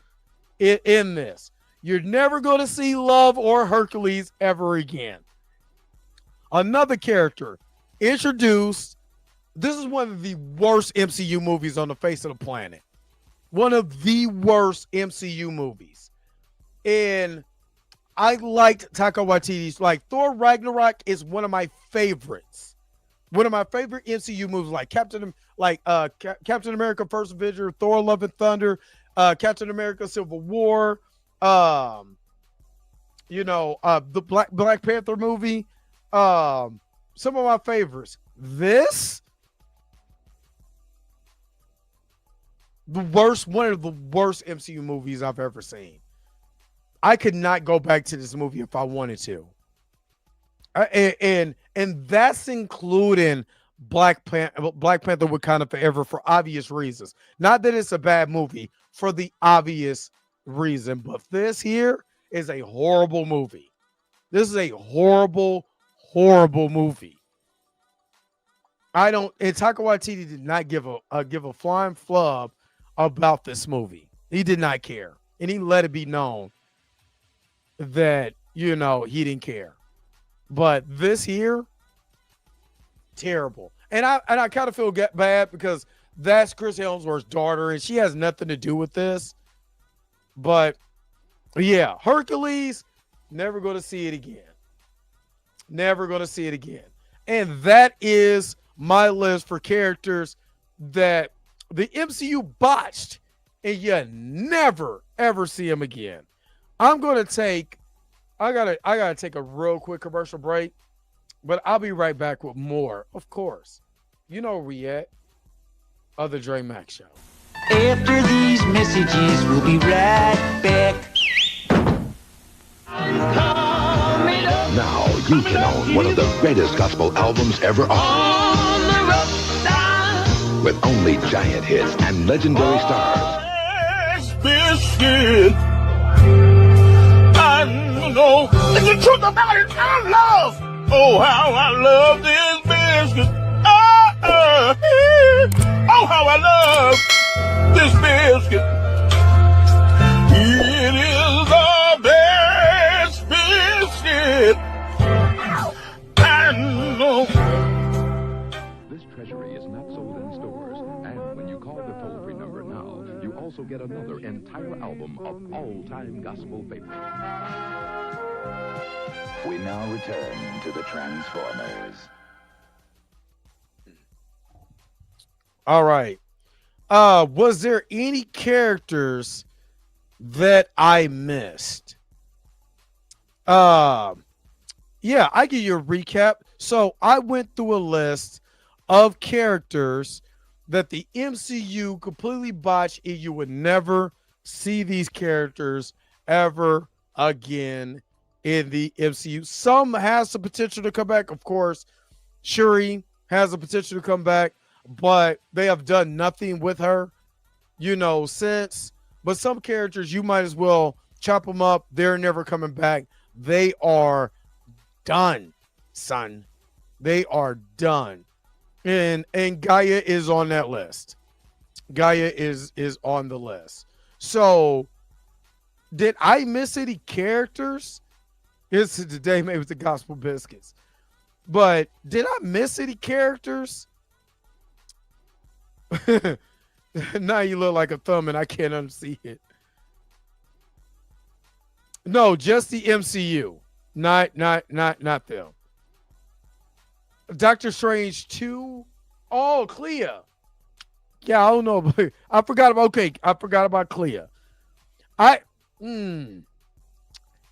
in this. You're never going to see Love or Hercules ever again. Another character introduced. This is one of the worst MCU movies on the face of the planet. One of the worst MCU movies. And I liked Taika Waititi's. Like, Thor Ragnarok is one of my favorites. One of my favorite MCU movies, like Captain America: First Avenger, Thor: Love and Thunder, Captain America: Civil War. The Black Panther movie. Some of my favorites. This, one of the worst MCU movies I've ever seen. I could not go back to this movie if I wanted to. And that's including Black Panther: Wakanda Forever for obvious reasons. Not that it's a bad movie, for the obvious reason, but this here is a horrible movie. This is a horrible movie. And Taika Waititi did not give a flying flub about this movie. He did not care, and he let it be known that he didn't care. But this here, terrible. And I kind of feel bad because that's Chris Hemsworth's daughter, and she has nothing to do with this. But yeah, Hercules, never going to see it again. Never going to see it again. And that is my list for characters that the MCU botched, and you never, ever see him again. I gotta take a real quick commercial break, but I'll be right back with more, of course. You know where we at. Other Dre Max Show.
After these messages, we'll be right back.
Now you can own one of the greatest gospel albums ever on. With only giant hits and legendary stars.
Biscuit. I know. It's the truth about it. I love. Oh, how I love this biscuit. Oh, how I love this biscuit. It is the best biscuit. I know.
This treasury is not sold in stores, and when you call the toll-free number now, you also get another entire album of all-time gospel favorites. We now return to the Transformers.
All right. Was there any characters that I missed? Yeah, I give you a recap. So I went through a list of characters that the MCU completely botched, and you would never see these characters ever again in the MCU. Some has the potential to come back. Of course, Shuri has the potential to come back, but they have done nothing with her, since. But some characters, you might as well chop them up. They're never coming back. They are done, son. They are done. And Gaia is on that list. Gaia is on the list. So, did I miss any characters? It's today, maybe with the Gospel Biscuits. But did I miss any characters? Now you look like a thumb and I can't unsee it. No, just the MCU. Not them. Doctor Strange 2. Oh, Clea. Yeah, I don't know. But I forgot about Clea.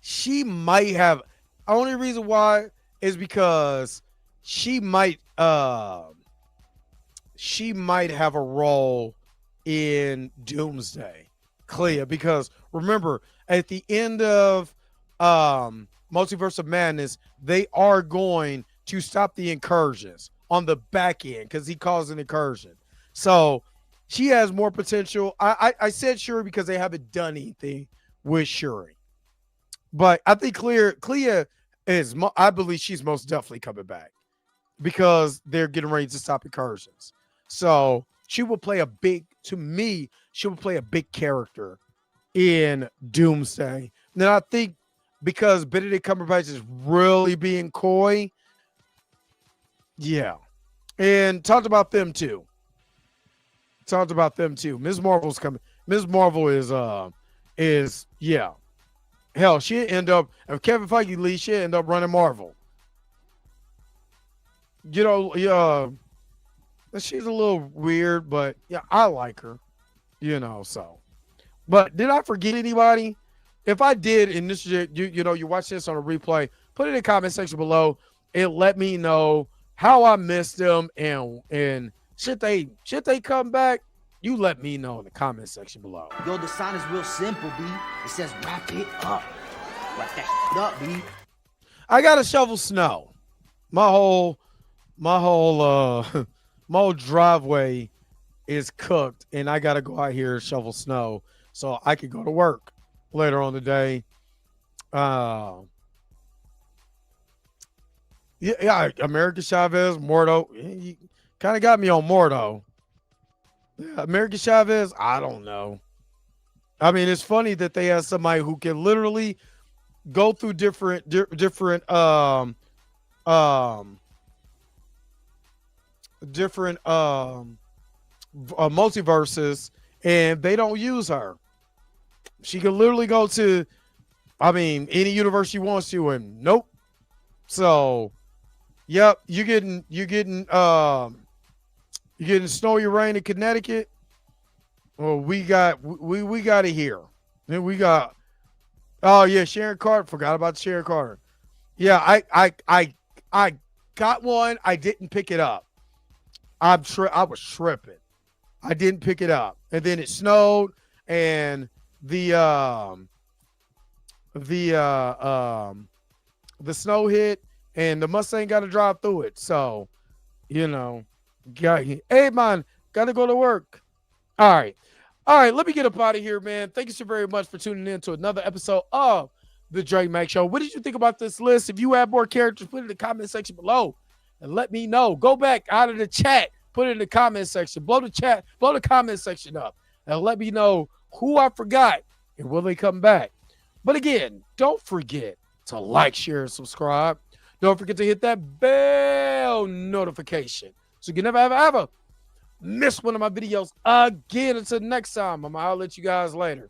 She might have. Only reason why is because she might have a role in Doomsday, Clea, because remember at the end of Multiverse of Madness, they are going to stop the incursions on the back end because he calls an incursion. So she has more potential. I said Shuri because they haven't done anything with Shuri, but I think Clea is. I believe she's most definitely coming back because they're getting ready to stop incursions. So she will play a big character in Doomsday. Now I think because Benedict Cumberbatch is really being coy. Yeah. And talked about them too. Ms. Marvel's coming. Ms. Marvel is yeah. Hell, she'll end up, if Kevin Feige leaves, she'll end up running Marvel. She's a little weird, but yeah, I like her. So. But did I forget anybody? If I did, and this is you watch this on a replay, put it in the comment section below and let me know how I missed them and should they come back? You let me know in the comment section below.
Yo, the sign is real simple, B. It says wrap it up. Wrap that up, B.
I gotta shovel snow. My whole driveway is cooked, and I gotta go out here and shovel snow so I can go to work later on today. Yeah, America Chavez, Mordo. You kind of got me on Mordo. Yeah, America Chavez, I don't know. I mean, it's funny that they have somebody who can literally go through different multiverses, and they don't use her. She can literally go to, any universe she wants to, and nope. So, yep, you're getting snowy rain in Connecticut. Well, we got it here. Then we got, oh yeah, Sharon Carter. Forgot about Sharon Carter. Yeah, I got one. I didn't pick it up. I was tripping. I didn't pick it up, and then it snowed, and the snow hit, and the Mustang got to drive through it. So, hey man, got to go to work. All right. Let me get up out of here, man. Thank you so very much for tuning in to another episode of the Dre Mack Show. What did you think about this list? If you have more characters, put it in the comment section below and let me know. Go back out of the chat, put it in the comment section. Blow the comment section up, and let me know who I forgot and will they come back. But again, don't forget to like, share, and subscribe. Don't forget to hit that bell notification so you can never, ever miss one of my videos again. Until next time, I'm going to holler at you guys later.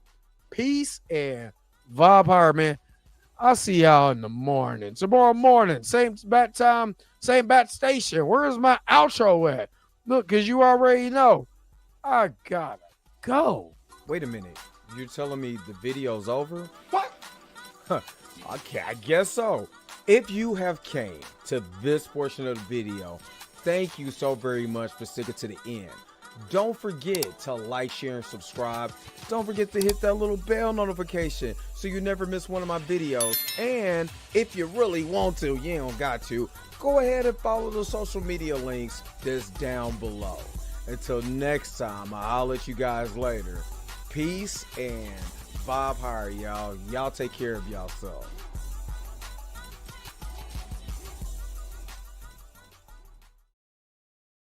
Peace and vibe higher, man. I'll see y'all in the morning. Tomorrow morning, same bat time, same bat station. Where's my outro at? Look, because you already know. I gotta go.
Wait a minute. You're telling me the video's over? What? Okay, I guess so. If you have came to this portion of the video, thank you so very much for sticking to the end. Don't forget to like, share, and subscribe. Don't forget to hit that little bell notification so you never miss one of my videos. And if you really want to, you don't got to, go ahead and follow the social media links that's down below. Until next time, I'll let you guys later. Peace and vibe higher, y'all. Y'all take care of yourself.